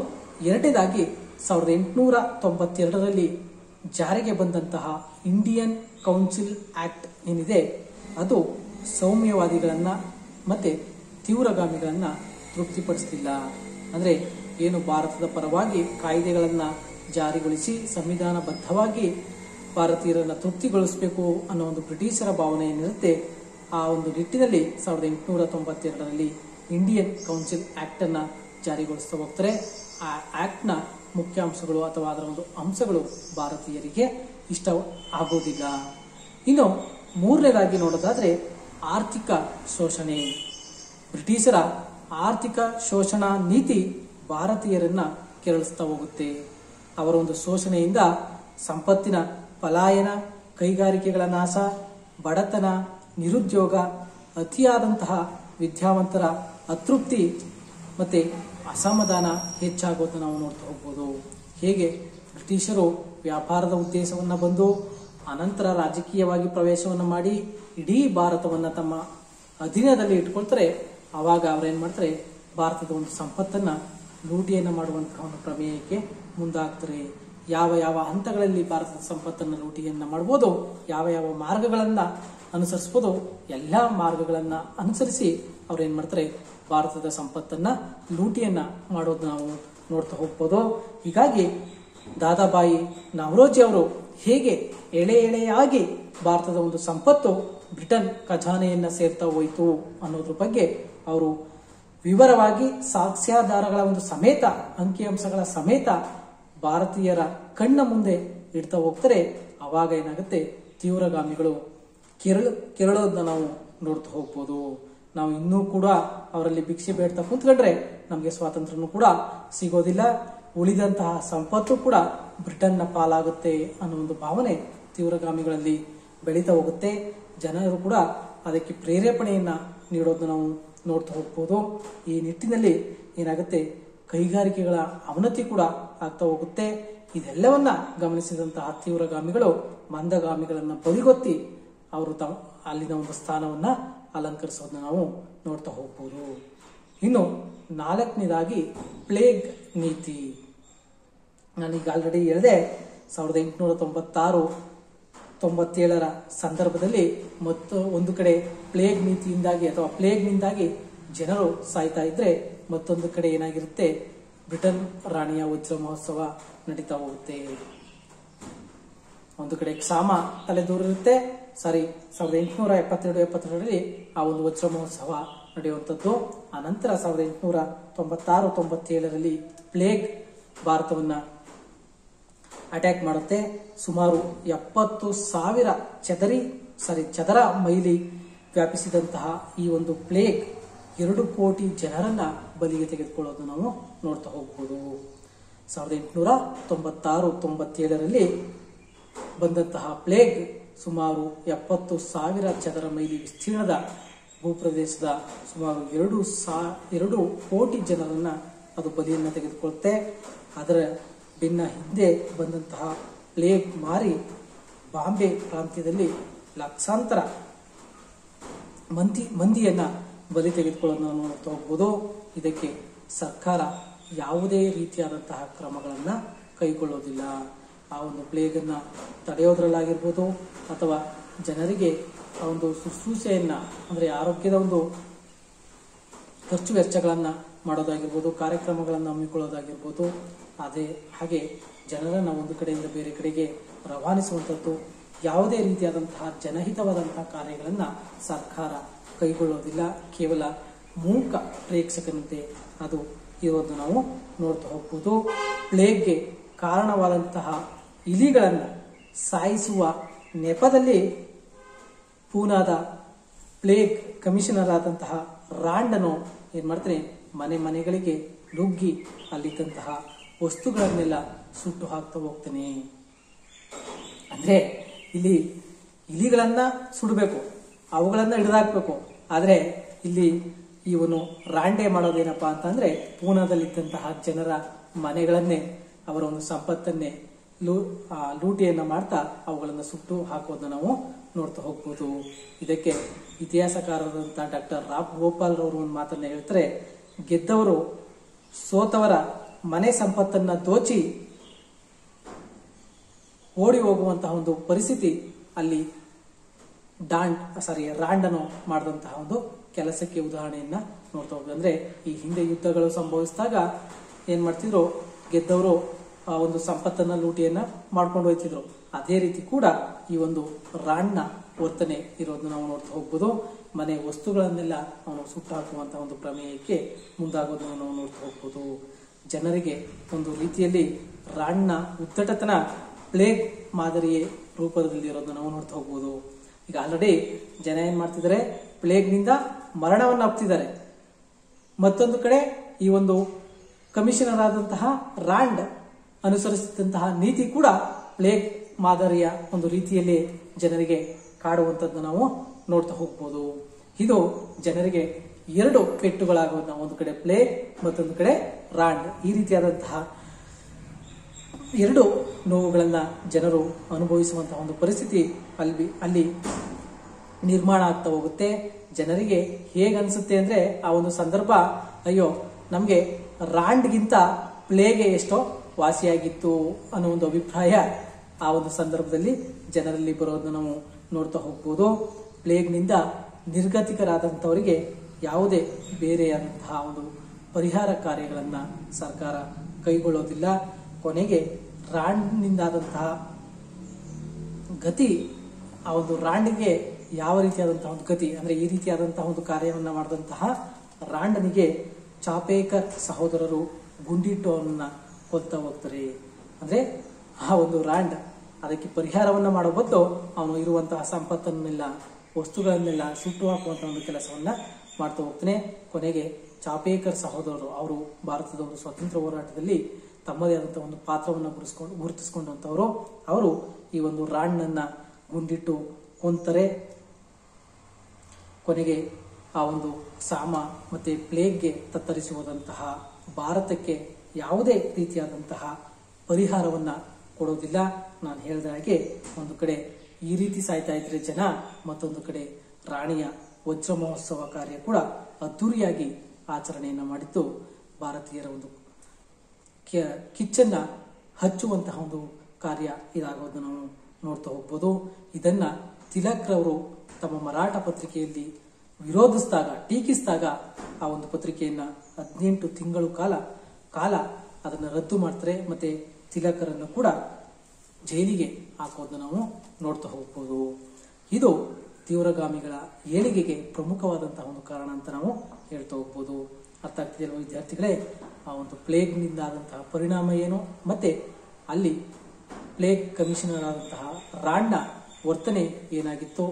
ಎರಡನೇದಾಗಿ 1892ರಲ್ಲಿ ಜಾರಿಗೆ ಬಂದಂತಹ ಇಂಡಿಯನ್ ಕೌನ್ಸಿಲ್ ಆಕ್ಟ್ ಏನಿದೆ ಅದು ಸೌಮ್ಯವಾದಿಗಳನ್ನ ಮತ್ತೆ ತೀವ್ರಗಾಮಿಗಳನ್ನ ತೃಪ್ತಿಪಡಿಸಲಿಲ್ಲ. ಅಂದ್ರೆ ಏನು ಭಾರತದ ಪರವಾಗಿ ಕಾಯ್ದೆಗಳನ್ನ ಜಾರಿಗೊಳಿಸಿ ಸಂವಿಧಾನಬದ್ಧವಾಗಿ ಭಾರತೀಯರನ್ನ ತೃಪ್ತಿಗೊಳಿಸಬೇಕು ಅನ್ನೋ ಒಂದು ಬ್ರಿಟಿಷರ ಭಾವನೆ ಏನಿರುತ್ತೆ, ಆ ಒಂದು ನಿಟ್ಟಿನಲ್ಲಿ 1892ರಲ್ಲಿ ಇಂಡಿಯನ್ ಕೌನ್ಸಿಲ್ ಆಕ್ಟ್ ಅನ್ನ ಜಾರಿಗೊಳಿಸ್ತಾ ಹೋಗ್ತಾರೆ. ಆ ಆಕ್ಟ್ ನ ಮುಖ್ಯಾಂಶಗಳು ಅಥವಾ ಅದರ ಒಂದು ಅಂಶಗಳು ಭಾರತೀಯರಿಗೆ ಇಷ್ಟ ಆಗೋದಿಲ್ಲ. ಇನ್ನು ಮೂರನೇದಾಗಿ ನೋಡೋದಾದ್ರೆ ಆರ್ಥಿಕ ಶೋಷಣೆ. ಬ್ರಿಟಿಷರ ಆರ್ಥಿಕ ಶೋಷಣಾ ನೀತಿ ಭಾರತೀಯರನ್ನ ಕೆರಳಿಸ್ತಾ ಹೋಗುತ್ತೆ. ಅವರ ಒಂದು ಶೋಷಣೆಯಿಂದ ಸಂಪತ್ತಿನ ಪಲಾಯನ, ಕೈಗಾರಿಕೆಗಳ ನಾಶ, ಬಡತನ, ನಿರುದ್ಯೋಗ, ಅತಿಯಾದಂತಹ ವಿದ್ಯಾವಂತರ ಅತೃಪ್ತಿ ಮತ್ತೆ ಅಸಮಾಧಾನ ಹೆಚ್ಚಾಗೋದನ್ನು ನಾವು ನೋಡ್ತಾ ಹೋಗ್ಬೋದು. ಹೇಗೆ ಬ್ರಿಟಿಷರು ವ್ಯಾಪಾರದ ಉದ್ದೇಶವನ್ನ ಬಂದು ಅನಂತರ ರಾಜಕೀಯವಾಗಿ ಪ್ರವೇಶವನ್ನು ಮಾಡಿ ಇಡೀ ಭಾರತವನ್ನ ತಮ್ಮ ಅಧೀನದಲ್ಲಿ ಇಟ್ಕೊಳ್ತಾರೆ, ಆವಾಗ ಅವ್ರೇನ್ ಮಾಡ್ತಾರೆ, ಭಾರತದ ಒಂದು ಸಂಪತ್ತನ್ನ ಲೂಟಿಯನ್ನ ಮಾಡುವಂತಹ ಒಂದು ಪ್ರಮೇಯಕ್ಕೆ ಮುಂದಾಗ್ತಾರೆ. ಯಾವ ಯಾವ ಹಂತಗಳಲ್ಲಿ ಭಾರತದ ಸಂಪತ್ತನ್ನ ಲೂಟಿಯನ್ನ ಮಾಡಬಹುದು, ಯಾವ ಯಾವ ಮಾರ್ಗಗಳನ್ನ ಅನುಸರಿಸಬಹುದು, ಎಲ್ಲಾ ಮಾರ್ಗಗಳನ್ನ ಅನುಸರಿಸಿ ಅವ್ರೇನ್ ಮಾಡ್ತಾರೆ, ಭಾರತದ ಸಂಪತ್ತನ್ನ ಲೂಟಿಯನ್ನ ಮಾಡೋದು ನಾವು ನೋಡ್ತಾ ಹೋಗ್ಬೋದು. ಹೀಗಾಗಿ ದಾದಾಬಾಯಿ ನವರೋಜಿ ಅವರು ಹೇಗೆ ಎಳೆ ಎಳೆಯಾಗಿ ಭಾರತದ ಒಂದು ಸಂಪತ್ತು ಬ್ರಿಟನ್ ಖಜಾನೆಯನ್ನ ಸೇರ್ತಾ ಹೋಯಿತು ಅನ್ನೋದ್ರ ಬಗ್ಗೆ ಅವರು ವಿವರವಾಗಿ ಸಾಕ್ಷ್ಯಾಧಾರಗಳ ಒಂದು ಸಮೇತ, ಅಂಕಿಅಂಶಗಳ ಸಮೇತ ಭಾರತೀಯರ ಕಣ್ಣ ಮುಂದೆ ಇಡ್ತಾ ಹೋಗ್ತಾರೆ. ಅವಾಗ ಏನಾಗುತ್ತೆ, ತೀವ್ರಗಾಮಿಗಳು ಕೆರಳೋದನ್ನ ನಾವು ನೋಡ್ತಾ ಹೋಗ್ಬೋದು. ನಾವು ಇನ್ನೂ ಕೂಡ ಅವರಲ್ಲಿ ಭಿಕ್ಷೆ ಬೇಡ್ತಾ ಕೂತ್ಕೊಂಡ್ರೆ ನಮಗೆ ಸ್ವಾತಂತ್ರ್ಯನೂ ಕೂಡ ಸಿಗೋದಿಲ್ಲ, ಉಳಿದಂತಹ ಸಂಪತ್ತು ಕೂಡ ಬ್ರಿಟನ್ನ ಪಾಲಾಗುತ್ತೆ ಅನ್ನೋ ಒಂದು ಭಾವನೆ ತೀವ್ರಗಾಮಿಗಳಲ್ಲಿ ಬೆಳೀತಾ ಹೋಗುತ್ತೆ. ಜನರು ಕೂಡ ಅದಕ್ಕೆ ಪ್ರೇರೇಪಣೆಯನ್ನ ನೀಡೋದನ್ನ ನಾವು ನೋಡ್ತಾ ಹೋಗ್ಬೋದು. ಈ ನಿಟ್ಟಿನಲ್ಲಿ ಏನಾಗುತ್ತೆ, ಕೈಗಾರಿಕೆಗಳ ಅವನತಿ ಕೂಡ ಆಗ್ತಾ ಹೋಗುತ್ತೆ. ಇದೆಲ್ಲವನ್ನ ಗಮನಿಸಿದಂತಹ ತೀವ್ರಗಾಮಿಗಳು ಮಂದಗಾಮಿಗಳನ್ನ ಬದಿಗೊತ್ತಿ ಅವರು ಅಲ್ಲಿನ ಒಂದು ಸ್ಥಾನವನ್ನ ಅಲಂಕರಿಸೋದನ್ನ ನಾವು ನೋಡ್ತಾ ಹೋಗ್ಬೋದು. ಇನ್ನು ನಾಲ್ಕನೇದಾಗಿ ಪ್ಲೇಗ್ ನೀತಿ. ನಾನೀಗ ಆಲ್ರೆಡಿ ಹೇಳಿದೆ, 1896-97ರ ಸಂದರ್ಭದಲ್ಲಿ ಒಂದು ಕಡೆ ಪ್ಲೇಗ್ ನೀತಿಯಿಂದಾಗಿ ಅಥವಾ ಪ್ಲೇಗ್ನಿಂದಾಗಿ ಜನರು ಸಾಯ್ತಾ ಇದ್ರೆ, ಮತ್ತೊಂದು ಕಡೆ ಏನಾಗಿರುತ್ತೆ, ಬ್ರಿಟನ್ ರಾಣಿಯ ವಜ್ರ ಮಹೋತ್ಸವ ನಡೀತಾ ಹೋಗುತ್ತೆ. ಒಂದು ಕಡೆ ಕ್ಷಾಮ ತಲೆದೂರಿರುತ್ತೆ. 1872-72ರಲ್ಲಿ ಆ ಒಂದು ವಜ್ರ ಮಹೋತ್ಸವ ನಡೆಯುವಂಥದ್ದು. ಆ ನಂತರ 1896-97ರಲ್ಲಿ ಪ್ಲೇಗ್ ಭಾರತವನ್ನ ಅಟ್ಯಾಕ್ ಮಾಡುತ್ತೆ. ಸುಮಾರು 70,000 ಚದರ ಮೈಲಿ ವ್ಯಾಪಿಸಿದಂತಹ ಈ ಒಂದು ಪ್ಲೇಗ್ 2 ಕೋಟಿ ಜನರನ್ನ ಬಲಿಗೆ ತೆಗೆದುಕೊಳ್ಳೋದನ್ನು ನಾವು ನೋಡ್ತಾ ಹೋಗ್ಬೋದು. 1896-97ರಲ್ಲಿ ಬಂದಂತಹ ಪ್ಲೇಗ್ ಸುಮಾರು 70,000 ಚದರ ಮೈಲಿ ವಿಸ್ತೀರ್ಣದ ಭೂಪ್ರದೇಶದ ಸುಮಾರು 2 ಕೋಟಿ ಜನರನ್ನ ಅದು ಬಲಿಯನ್ನು ತೆಗೆದುಕೊಳ್ಳುತ್ತೆ. ಅದರ ಬೆನ್ನ ಹಿಂದೆ ಬಂದಂತಹ ಪ್ಲೇಗ್ ಮಾರಿ ಬಾಂಬೆ ಪ್ರಾಂತ್ಯದಲ್ಲಿ ಲಕ್ಷಾಂತರ ಮಂದಿಯನ್ನ ಬಲಿ ತೆಗೆದುಕೊಳ್ಳೋದನ್ನು ನಾವು ನೋಡ್ತಾ ಹೋಗ್ಬೋದು. ಇದಕ್ಕೆ ಸರ್ಕಾರ ಯಾವುದೇ ರೀತಿಯಾದಂತಹ ಕ್ರಮಗಳನ್ನು ಕೈಗೊಳ್ಳೋದಿಲ್ಲ. ಆ ಒಂದು ಪ್ಲೇಗನ್ನ ತಡೆಯೋದ್ರಲ್ಲಾಗಿರ್ಬೋದು ಅಥವಾ ಜನರಿಗೆ ಆ ಒಂದು ಶುಶ್ರೂಷೆಯನ್ನ ಅಂದರೆ ಆರೋಗ್ಯದ ಒಂದು ಖರ್ಚು ವೆಚ್ಚಗಳನ್ನು ಮಾಡೋದಾಗಿರ್ಬೋದು, ಕಾರ್ಯಕ್ರಮಗಳನ್ನು ಹಮ್ಮಿಕೊಳ್ಳೋದಾಗಿರ್ಬೋದು, ಹಾಗೆ ಜನರನ್ನು ಒಂದು ಕಡೆಯಿಂದ ಬೇರೆ ಕಡೆಗೆ ರವಾನಿಸುವಂಥದ್ದು ಯಾವುದೇ ರೀತಿಯಾದಂತಹ ಜನಹಿತವಾದಂತಹ ಕಾರ್ಯಗಳನ್ನು ಸರ್ಕಾರ ಕೈಗೊಳ್ಳೋದಿಲ್ಲ. ಕೇವಲ ಮೂಕ ಪ್ರೇಕ್ಷಕನಂತೆ ಅದು ಇರೋದನ್ನು ನಾವು ನೋಡ್ತಾ ಹೋಗ್ಬೋದು. ಪ್ಲೇಗ್ಗೆ ಕಾರಣವಾದಂತಹ ಇಲಿಗಳನ್ನು ಸಾಯಿಸುವ ನೆಪದಲ್ಲಿ ಪೂನಾದ ಪ್ಲೇಗ್ ಕಮಿಷನರ್ ಆದಂತಹ ರಾಂಡನು ಏನ್ ಮಾಡ್ತಾನೆ, ಮನೆಗಳಿಗೆ ನುಗ್ಗಿ ಅಲ್ಲಿದ್ದಂತಹ ವಸ್ತುಗಳನ್ನೆಲ್ಲ ಸುಟ್ಟು ಹಾಕ್ತಾ ಹೋಗ್ತಾನೆ. ಅಂದ್ರೆ ಇಲ್ಲಿ ಇಲಿಗಳನ್ನ ಸುಡಬೇಕು, ಅವುಗಳನ್ನ ಹಿಡಿದಾಕ್ಬೇಕು. ಆದ್ರೆ ಇಲ್ಲಿ ಇವನು ರಾಂಡೆ ಮಾಡೋದೇನಪ್ಪಾ ಅಂತಂದ್ರೆ ಪೂನಾದಲ್ಲಿದ್ದಂತಹ ಜನರ ಮನೆಗಳನ್ನೇ, ಅವರ ಒಂದು ಸಂಪತ್ತನ್ನೇ ಲೂಟಿಯನ್ನ ಮಾಡ್ತಾ ಅವುಗಳನ್ನು ಸುಟ್ಟು ಹಾಕೋದನ್ನ ನಾವು ನೋಡ್ತಾ ಹೋಗ್ಬೋದು. ಇದಕ್ಕೆ ಇತಿಹಾಸಕಾರರಾದಂತಹ ಡಾಕ್ಟರ್ ರಾಮ್ ಗೋಪಾಲ್ ರವರು ಒಂದು ಮಾತನ್ನ ಹೇಳ್ತಾರೆ, ಗೆದ್ದವರು ಸೋತವರ ಮನೆ ಸಂಪತ್ತನ್ನ ದೋಚಿ ಓಡಿ ಹೋಗುವಂತಹ ಒಂದು ಪರಿಸ್ಥಿತಿ ಅಲ್ಲಿ ರಾಂಡನು ಮಾಡಿದಂತಹ ಒಂದು ಕೆಲಸಕ್ಕೆ ಉದಾಹರಣೆಯನ್ನ ನೋಡ್ತಾ ಹೋಗ್ಬೋದು. ಅಂದ್ರೆ ಈ ಹಿಂದೆ ಯುದ್ಧಗಳು ಸಂಭವಿಸಿದಾಗ ಏನ್ ಮಾಡ್ತಿದ್ರು, ಗೆದ್ದವರು ಆ ಒಂದು ಸಂಪತ್ತನ್ನ ಲೂಟಿಯನ್ನ ಮಾಡ್ಕೊಂಡು ಹೋಗ್ತಿದ್ರು. ಅದೇ ರೀತಿ ಕೂಡ ಈ ಒಂದು ರಾಂಡ್ನ ವರ್ತನೆ ಇರೋದನ್ನ ನಾವು ನೋಡ್ತಾ ಹೋಗ್ಬೋದು. ಮನೆ ವಸ್ತುಗಳನ್ನೆಲ್ಲ ಅವನು ಸುಟ್ಟು ಹಾಕುವಂತಹ ಒಂದು ಪ್ರಮೇಯಕ್ಕೆ ಮುಂದಾಗೋದನ್ನು ನಾವು ನೋಡ್ತಾ ಹೋಗ್ಬೋದು. ಜನರಿಗೆ ಒಂದು ರೀತಿಯಲ್ಲಿ ರಾಂಡ್ನ ಉದ್ದಟತನ ಪ್ಲೇಗ್ ಮಾದರಿಯೇ ರೂಪದಲ್ಲಿ ಇರೋದನ್ನ ನಾವು ನೋಡ್ತಾ ಹೋಗ್ಬೋದು. ಈಗ ಆಲ್ರೆಡಿ ಜನ ಏನ್ ಮಾಡ್ತಿದ್ದಾರೆ, ಪ್ಲೇಗ್ನಿಂದ ಮರಣವನ್ನು ಅಪ್ತಿದ್ದಾರೆ. ಮತ್ತೊಂದು ಕಡೆ ಈ ಒಂದು ಕಮಿಷನರ್ ಆದಂತಹ ರಾಂಡ್ ಅನುಸರಿಸಿದಂತಹ ನೀತಿ ಕೂಡ ಪ್ಲೇಗ್ ಮಾದರಿಯ ಒಂದು ರೀತಿಯಲ್ಲಿ ಜನರಿಗೆ ಕಾಡುವಂಥದ್ದು ನಾವು ನೋಡ್ತಾ ಹೋಗ್ಬೋದು. ಇದು ಜನರಿಗೆ 2 ಪೆಟ್ಟುಗಳಾಗೋದು. ಒಂದು ಕಡೆ ಪ್ಲೇಗ್, ಮತ್ತೊಂದು ಕಡೆ ರಾಂಡ್. ಈ ರೀತಿಯಾದಂತಹ 2 ನೋವುಗಳನ್ನ ಜನರು ಅನುಭವಿಸುವಂತಹ ಒಂದು ಪರಿಸ್ಥಿತಿ ಅಲ್ಲಿ ನಿರ್ಮಾಣ ಆಗ್ತಾ ಹೋಗುತ್ತೆ. ಜನರಿಗೆ ಹೇಗನ್ಸುತ್ತೆ ಅಂದ್ರೆ ಆ ಒಂದು ಸಂದರ್ಭ, ಅಯ್ಯೋ ನಮ್ಗೆ ರಾಂಡ್ಗಿಂತ ಪ್ಲೇಗೆ ಎಷ್ಟೋ ವಾಸಿಯಾಗಿತ್ತು ಅನ್ನೋ ಒಂದು ಅಭಿಪ್ರಾಯ ಆ ಒಂದು ಸಂದರ್ಭದಲ್ಲಿ ಜನರಲ್ಲಿ ಬರೋದನ್ನು ನಾವು ನೋಡ್ತಾ ಹೋಗ್ಬೋದು. ಪ್ಲೇಗ್ನಿಂದ ನಿರ್ಗತಿಕರಾದಂಥವರಿಗೆ ಯಾವುದೇ ಬೇರೆಯಾದಂತಹ ಒಂದು ಪರಿಹಾರ ಕಾರ್ಯಗಳನ್ನ ಸರ್ಕಾರ ಕೈಗೊಳ್ಳೋದಿಲ್ಲ. ಕೊನೆಗೆ ರಾಂಡ್ನಿಂದಾದಂತಹ ಗತಿ, ಆ ಒಂದು ರಾಂಡ್ಗೆ ಯಾವ ರೀತಿಯಾದಂತಹ ಒಂದು ಗತಿ ಅಂದ್ರೆ ಈ ರೀತಿಯಾದಂತಹ ಒಂದು ಕಾರ್ಯವನ್ನ ಮಾಡಿದಂತಹ ರಾಂಡನಿಗೆ ಚಾಪೇಕರ್ ಸಹೋದರರು ಗುಂಡಿಟ್ಟು ಅವನನ್ನ ಕೊಲ್ತಾ ಹೋಗ್ತಾರೆ. ಅಂದ್ರೆ ಆ ಒಂದು ರಾಂಡ್ ಅದಕ್ಕೆ ಪರಿಹಾರವನ್ನ ಮಾಡೋ ಬದಲು ಅವನು ಇರುವಂತಹ ಸಂಪತ್ತನ್ನೆಲ್ಲ, ವಸ್ತುಗಳನ್ನೆಲ್ಲ ಸುಟ್ಟು ಹಾಕುವಂತಹ ಒಂದು ಕೆಲಸವನ್ನ ಮಾಡ್ತಾ ಹೋಗ್ತಾನೆ. ಕೊನೆಗೆ ಚಾಪೇಕರ್ ಸಹೋದರರು ಅವರು ಭಾರತದ ಒಂದು ಸ್ವಾತಂತ್ರ್ಯ ಹೋರಾಟದಲ್ಲಿ ತಮ್ಮದೇ ಆದಂತಹ ಒಂದು ಪಾತ್ರವನ್ನು ಗುರುತಿಸಿಕೊಂಡಂತವರು. ಅವರು ಈ ಒಂದು ರಾಂಡ್ನನ್ನ ಗುಂಡಿಟ್ಟು ಕೊಂತಾರೆ. ಕೊನೆಗೆ ಆ ಒಂದು ಸಾಮ ಮತ್ತೆ ಪ್ಲೇಗ್ಗೆ ತತ್ತರಿಸುವುದಂತಹ ಭಾರತಕ್ಕೆ ಯಾವುದೇ ರೀತಿಯಾದಂತಹ ಪರಿಹಾರವನ್ನ ಕೊಡೋದಿಲ್ಲ. ನಾನು ಹೇಳಿದ ಹಾಗೆ ಒಂದು ಕಡೆ ಈ ರೀತಿ ಸಾಯ್ತಾ ಇದ್ರೆ ಜನ, ಮತ್ತೊಂದು ಕಡೆ ರಾಣಿಯ ವಜ್ರ ಮಹೋತ್ಸವ ಕಾರ್ಯ ಕೂಡ ಅದ್ದೂರಿಯಾಗಿ ಆಚರಣೆಯನ್ನ ಮಾಡಿದ್ದು ಭಾರತೀಯರ ಒಂದು ಕಿಚ್ಚನ್ನ ಹಚ್ಚುವಂತಹ ಒಂದು ಕಾರ್ಯ ಇದಾಗೋದನ್ನು ನಾವು ನೋಡ್ತಾ ಹೋಗ್ಬೋದು. ಇದನ್ನ ತಿಲಕ್ ರವರು ತಮ್ಮ ಮರಾಠ ಪತ್ರಿಕೆಯಲ್ಲಿ ವಿರೋಧಿಸಿದಾಗ, ಟೀಕಿಸಿದಾಗ ಆ ಒಂದು ಪತ್ರಿಕೆಯನ್ನ 18 ತಿಂಗಳು ಕಾಲ ಅದನ್ನ ರದ್ದು ಮಾಡ್ತಾರೆ. ಮತ್ತೆ ತಿಲಕರನ್ನು ಕೂಡ ಜೈಲಿಗೆ ಹಾಕೋದನ್ನ ನಾವು ನೋಡ್ತಾ ಹೋಗ್ಬೋದು. ಇದು ತೀವ್ರಗಾಮಿಗಳ ಏಳಿಗೆಗೆ ಪ್ರಮುಖವಾದಂತಹ ಒಂದು ಕಾರಣ ಅಂತ ನಾವು ಹೇಳ್ತಾ ಹೋಗ್ಬೋದು. ಅರ್ಥ ಆಗ್ತಿದೆಯಲ್ವ ವಿದ್ಯಾರ್ಥಿಗಳೇ? ಆ ಒಂದು ಪ್ಲೇಗ್ನಿಂದ ಆದಂತಹ ಪರಿಣಾಮ ಏನು, ಮತ್ತೆ ಅಲ್ಲಿ ಪ್ಲೇಗ್ ಕಮಿಷನರ್ ಆದಂತಹ ರಾಂಡ್ನ ವರ್ತನೆ ಏನಾಗಿತ್ತು,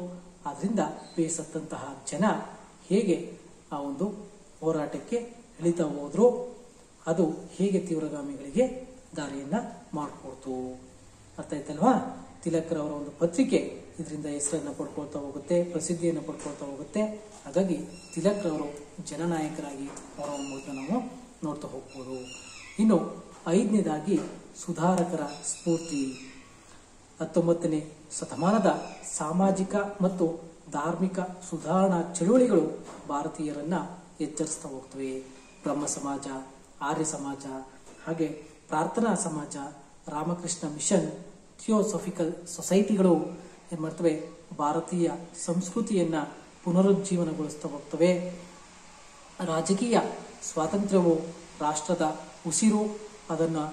ಅದರಿಂದ ಬೇಸತ್ತಂತಹ ಜನ ಹೇಗೆ ಆ ಒಂದು ಹೋರಾಟಕ್ಕೆ ಇಳಿತಾ ಹೋದ್ರು, ಅದು ಹೇಗೆ ತೀವ್ರಗಾಮಿಗಳಿಗೆ ದಾರಿಯನ್ನ ಮಾಡಿಕೊಡ್ತು. ಅರ್ಥ ಆಯ್ತಲ್ವಾ? ತಿಲಕ್ರವರ ಒಂದು ಪತ್ರಿಕೆ ಇದರಿಂದ ಹೆಸರನ್ನು ಪಡ್ಕೊಳ್ತಾ ಹೋಗುತ್ತೆ, ಪ್ರಸಿದ್ಧಿಯನ್ನು ಪಡ್ಕೊಳ್ತಾ ಹೋಗುತ್ತೆ. ಹಾಗಾಗಿ ತಿಲಕ್ ರವರು ಜನನಾಯಕರಾಗಿ ಹೊರಹೊಮ್ಮೋದನ್ನ ನಾವು ನೋಡ್ತಾ ಹೋಗ್ಬೋದು. ಇನ್ನು 5ನೇದಾಗಿ ಸುಧಾರಕರ ಸ್ಫೂರ್ತಿ. 19ನೇ ಶತಮಾನದ ಸಾಮಾಜಿಕ ಮತ್ತು ಧಾರ್ಮಿಕ ಸುಧಾರಣಾ ಚಳುವಳಿಗಳು ಭಾರತೀಯರನ್ನ ಎಚ್ಚರಿಸ್ತಾ ಹೋಗ್ತವೆ. ಬ್ರಹ್ಮ ಸಮಾಜ, ಆರ್ಯ ಸಮಾಜ, ಹಾಗೆ ಪ್ರಾರ್ಥನಾ ಸಮಾಜ, ರಾಮಕೃಷ್ಣ ಮಿಷನ್, ಥಿಯೋಸಫಿಕಲ್ ಸೊಸೈಟಿಗಳು ಏನ್ ಮಾಡ್ತವೆ, ಭಾರತೀಯ ಸಂಸ್ಕೃತಿಯನ್ನ ಪುನರುಜ್ಜೀವನಗೊಳಿಸ್ತಾ ಹೋಗ್ತವೆ. ರಾಜಕೀಯ ಸ್ವಾತಂತ್ರ್ಯವು ರಾಷ್ಟ್ರದ ಉಸಿರು, ಅದನ್ನು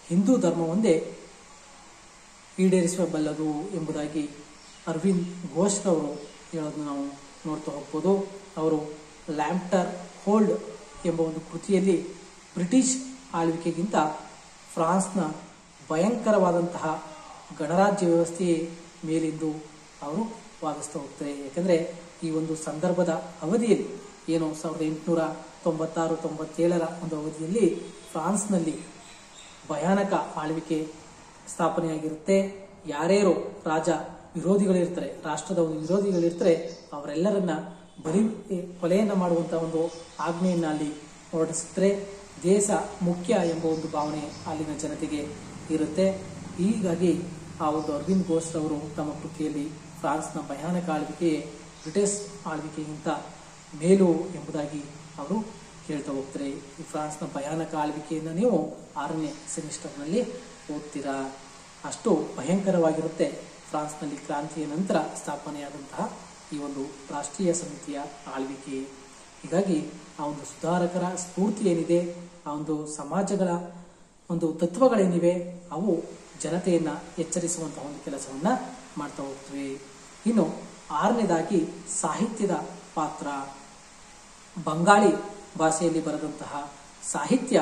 ಹಿಂದೂ ಧರ್ಮವೊಂದೇ ಈಡೇರಿಸಬಲ್ಲದು ಎಂಬುದಾಗಿ ಅರವಿಂದ್ ಘೋಷ್ ಅವರು ಹೇಳೋದನ್ನು ನಾವು ನೋಡ್ತಾ ಹೋಗ್ಬೋದು. ಅವರು ಲ್ಯಾಂಪ್ಟರ್ ಹೋಲ್ಡ್ ಎಂಬ ಒಂದು ಕೃತಿಯಲ್ಲಿ ಬ್ರಿಟಿಷ್ ಆಳ್ವಿಕೆಗಿಂತ ಫ್ರಾನ್ಸ್ನ ಭಯಂಕರವಾದಂತಹ ಗಣರಾಜ್ಯ ವ್ಯವಸ್ಥೆಯೇ ಮೇಲೆಂದು ಅವರು ವಾದಿಸ್ತಾ ಹೋಗ್ತಾರೆ. ಯಾಕಂದರೆ ಈ ಒಂದು ಸಂದರ್ಭದ ಅವಧಿಯಲ್ಲಿ ಏನು 1896-97ರ ಒಂದು ಅವಧಿಯಲ್ಲಿ ಫ್ರಾನ್ಸ್ನಲ್ಲಿ ಭಯಾನಕ ಆಳ್ವಿಕೆ ಸ್ಥಾಪನೆಯಾಗಿರುತ್ತೆ. ಯಾರ್ಯಾರು ರಾಜ ವಿರೋಧಿಗಳಿರ್ತಾರೆ, ರಾಷ್ಟ್ರದ ಒಂದು ವಿರೋಧಿಗಳಿರ್ತಾರೆ, ಅವರೆಲ್ಲರನ್ನ ಕೊಲೆಯನ್ನ ಮಾಡುವಂತಹ ಒಂದು ಆಜ್ಞೆಯನ್ನ ಅಲ್ಲಿ ಹೊರಡಿಸಿದ್ರೆ ದೇಶ ಮುಖ್ಯ ಎಂಬ ಒಂದು ಭಾವನೆ ಅಲ್ಲಿನ ಜನತೆಗೆ ಇರುತ್ತೆ. ಹೀಗಾಗಿ ಆ ಒಂದು ಅರವಿಂದ್ ಘೋಷ್ ಅವರು ತಮ್ಮ ಕೃತಿಯಲ್ಲಿ ಫ್ರಾನ್ಸ್ನ ಭಯಾನಕ ಆಳ್ವಿಕೆ ಬ್ರಿಟಿಷ್ ಆಳ್ವಿಕೆಗಿಂತ ಮೇಲು ಎಂಬುದಾಗಿ ಅವರು ಹೇಳ್ತಾ ಹೋಗ್ತಾರೆ. ಈ ಫ್ರಾನ್ಸ್ನ ಭಯಾನಕ ಆಳ್ವಿಕೆಯನ್ನು ನೀವು 6ನೇ ಸೆಮಿಸ್ಟರ್ನಲ್ಲಿ ಓದ್ತೀರಾ. ಅಷ್ಟು ಭಯಂಕರವಾಗಿರುತ್ತೆ ಫ್ರಾನ್ಸ್ನಲ್ಲಿ ಕ್ರಾಂತಿಯ ನಂತರ ಸ್ಥಾಪನೆಯಾದಂತಹ ಈ ಒಂದು ರಾಷ್ಟ್ರೀಯ ಸಮಿತಿಯ ಆಳ್ವಿಕೆ. ಹೀಗಾಗಿ ಆ ಒಂದು ಸುಧಾರಕರ ಸ್ಫೂರ್ತಿ ಏನಿದೆ, ಆ ಒಂದು ಸಮಾಜಗಳ ಒಂದು ತತ್ವಗಳೇನಿವೆ, ಅವು ಜನತೆಯನ್ನ ಎಚ್ಚರಿಸುವಂತಹ ಒಂದು ಕೆಲಸವನ್ನ ಮಾಡ್ತಾ ಹೋಗ್ತವೆ. ಇನ್ನು 6ನೇದಾಗಿ ಸಾಹಿತ್ಯದ ಪಾತ್ರ. ಬಂಗಾಳಿ ಭಾಷೆಯಲ್ಲಿ ಬರೆದಂತಹ ಸಾಹಿತ್ಯ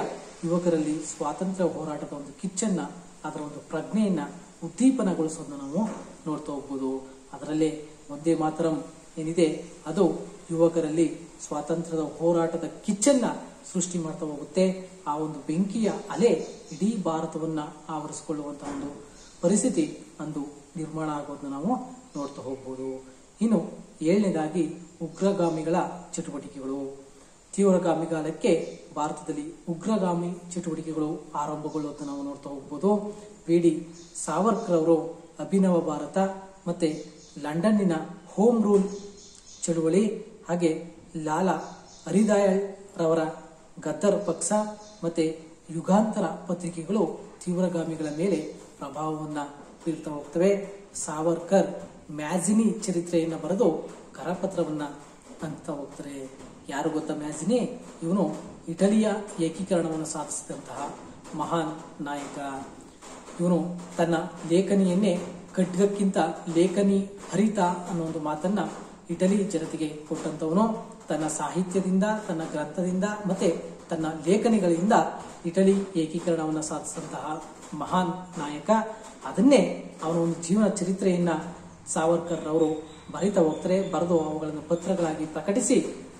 ಯುವಕರಲ್ಲಿ ಸ್ವಾತಂತ್ರ್ಯ ಹೋರಾಟದ ಒಂದು ಕಿಚ್ಚನ್ನ, ಅದರ ಒಂದು ಪ್ರಜ್ಞೆಯನ್ನ ಉದ್ದೀಪನಗೊಳಿಸೋದನ್ನ ನಾವು ನೋಡ್ತಾ ಹೋಗ್ಬೋದು. ಅದರಲ್ಲೇ ಒಂದೇ ಮಾತರಂ ಏನಿದೆ, ಅದು ಯುವಕರಲ್ಲಿ ಸ್ವಾತಂತ್ರ್ಯದ ಹೋರಾಟದ ಕಿಚ್ಚನ್ನ ಸೃಷ್ಟಿ ಮಾಡ್ತಾ ಹೋಗುತ್ತೆ. ಆ ಒಂದು ಬೆಂಕಿಯ ಅಲೆ ಇಡೀ ಭಾರತವನ್ನ ಆವರಿಸಿಕೊಳ್ಳುವಂತಹ ಒಂದು ಪರಿಸ್ಥಿತಿ ಅಂದು ನಿರ್ಮಾಣ ಆಗೋದನ್ನ ನಾವು ನೋಡ್ತಾ ಹೋಗ್ಬೋದು. ಇನ್ನು 7ನೇದಾಗಿ ಉಗ್ರಗಾಮಿಗಳ ಚಟುವಟಿಕೆಗಳು. ತೀವ್ರಗಾಮಿಗಾಲಕ್ಕೆ ಭಾರತದಲ್ಲಿ ಉಗ್ರಗಾಮಿ ಚಟುವಟಿಕೆಗಳು ಆರಂಭಗೊಳ್ಳುವುದನ್ನು ನಾವು ನೋಡ್ತಾ ಹೋಗ್ಬೋದು. ವಿ.ಡಿ. ಸಾವರ್ಕರ್ ಅವರು ಅಭಿನವ ಭಾರತ ಮತ್ತೆ ಲಂಡನ್ನಿನ ಹೋಮ್ ರೂಲ್ ಚಳುವಳಿ, ಹಾಗೆ ಲಾಲಾ ಹರಿದಯಾಳ್ ರವರ ಗದ್ದರ್ ಪಕ್ಷ ಮತ್ತೆ ಯುಗಾಂತರ ಪತ್ರಿಕೆಗಳು ತೀವ್ರಗಾಮಿಗಳ ಮೇಲೆ ಪ್ರಭಾವವನ್ನ ಬೀಳ್ತಾ ಹೋಗ್ತವೆ. ಸಾವರ್ಕರ್ ಮ್ಯಾಜಿನಿ ಚರಿತ್ರೆಯನ್ನ ಬರೆದು ಕರಪತ್ರವನ್ನ ಅಂತ ಹೋಗ್ತಾರೆ. ಯಾರು ಗೊತ್ತಾ ಮ್ಯಾಜಿನಿ? ಇವನು ಇಟಲಿಯ ಏಕೀಕರಣವನ್ನು ಸಾಧಿಸಿದಂತಹ ಮಹಾನ್ ನಾಯಕ. ಇವನು ತನ್ನ ಲೇಖನಿಯನ್ನೇ ಖಡ್ಗಕ್ಕಿಂತ ಲೇಖನಿ ಹರಿತ ಅನ್ನೋ ಒಂದು ಮಾತನ್ನ ಇಟಲಿ ಜನತೆಗೆ ಕೊಟ್ಟಂತವನು. ತನ್ನ ಸಾಹಿತ್ಯದಿಂದ, ತನ್ನ ಗ್ರಂಥದಿಂದ ಮತ್ತೆ ತನ್ನ ಲೇಖನಿಗಳಿಂದ ಇಟಲಿ ಏಕೀಕರಣವನ್ನು ಸಾಧಿಸಿದಂತಹ ಮಹಾನ್ ನಾಯಕ. ಅದನ್ನೇ ಅವನ ಒಂದು ಜೀವನ ಚರಿತ್ರೆಯನ್ನ ಸಾವರ್ಕರ್ ಅವರು ಬರಿತಾ ಹೋಗ್ತಾರೆ. ಬರೆದು ಅವುಗಳನ್ನು ಪತ್ರಗಳಾಗಿ ಪ್ರಕಟಿಸಿ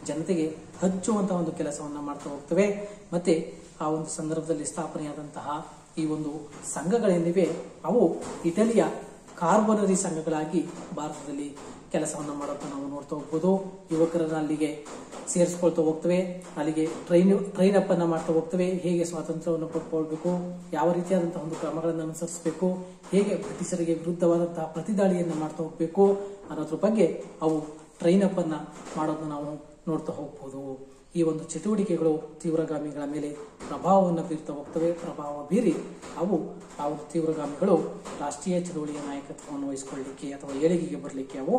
ಜನತೆಗೆ ಹಂಚುವಂತಹ ಒಂದು ಕೆಲಸವನ್ನ ಮಾಡ್ತಾ ಹೋಗ್ತವೆ. ಮತ್ತೆ ಆ ಒಂದು ಸಂದರ್ಭದಲ್ಲಿ ಸ್ಥಾಪನೆಯಾದಂತಹ ಈ ಒಂದು ಸಂಘಗಳೇನಿವೆ, ಅವು ಇಟಲಿಯ ಕಾರ್ಬನರಿ ಸಂಘಗಳಾಗಿ ಭಾರತದಲ್ಲಿ ಕೆಲಸವನ್ನ ಮಾಡೋದನ್ನ ನಾವು ನೋಡ್ತಾ ಹೋಗ್ಬೋದು. ಯುವಕರನ್ನ ಅಲ್ಲಿಗೆ ಸೇರಿಸ್ಕೊಳ್ತಾ ಹೋಗ್ತವೆ, ಅಲ್ಲಿಗೆ ಟ್ರೈನ್ ಅಪ್ ಅನ್ನ ಮಾಡ್ತಾ ಹೋಗ್ತವೆ. ಹೇಗೆ ಸ್ವಾತಂತ್ರ್ಯವನ್ನು ಪಡ್ಕೊಳ್ಬೇಕು, ಯಾವ ರೀತಿಯಾದಂತಹ ಒಂದು ಕ್ರಮಗಳನ್ನು ಅನುಸರಿಸಬೇಕು, ಹೇಗೆ ಬ್ರಿಟಿಷರಿಗೆ ವಿರುದ್ಧವಾದಂತಹ ಪ್ರತಿದಾಳಿಯನ್ನ ಮಾಡ್ತಾ ಹೋಗ್ಬೇಕು ಅನ್ನೋದ್ರ ಬಗ್ಗೆ ಅವು ಟ್ರೈನ್ ಅಪ್ ಅನ್ನ ಮಾಡೋದನ್ನ ನಾವು ನೋಡ್ತಾ ಹೋಗ್ಬೋದು. ಈ ಒಂದು ಚಟುವಟಿಕೆಗಳು ತೀವ್ರಗಾಮಿಗಳ ಮೇಲೆ ಪ್ರಭಾವವನ್ನು ಬೀರ್ತಾ ಹೋಗ್ತವೆ. ಪ್ರಭಾವ ಬೀರಿ ಅವು ಆ ಒಂದು ತೀವ್ರಗಾಮಿಗಳು ರಾಷ್ಟ್ರೀಯ ಚಳುವಳಿಯ ನಾಯಕತ್ವವನ್ನು ವಹಿಸಿಕೊಳ್ಳಲಿಕ್ಕೆ ಅಥವಾ ಏಳಿಗೆಗೆ ಬರಲಿಕ್ಕೆ ಅವು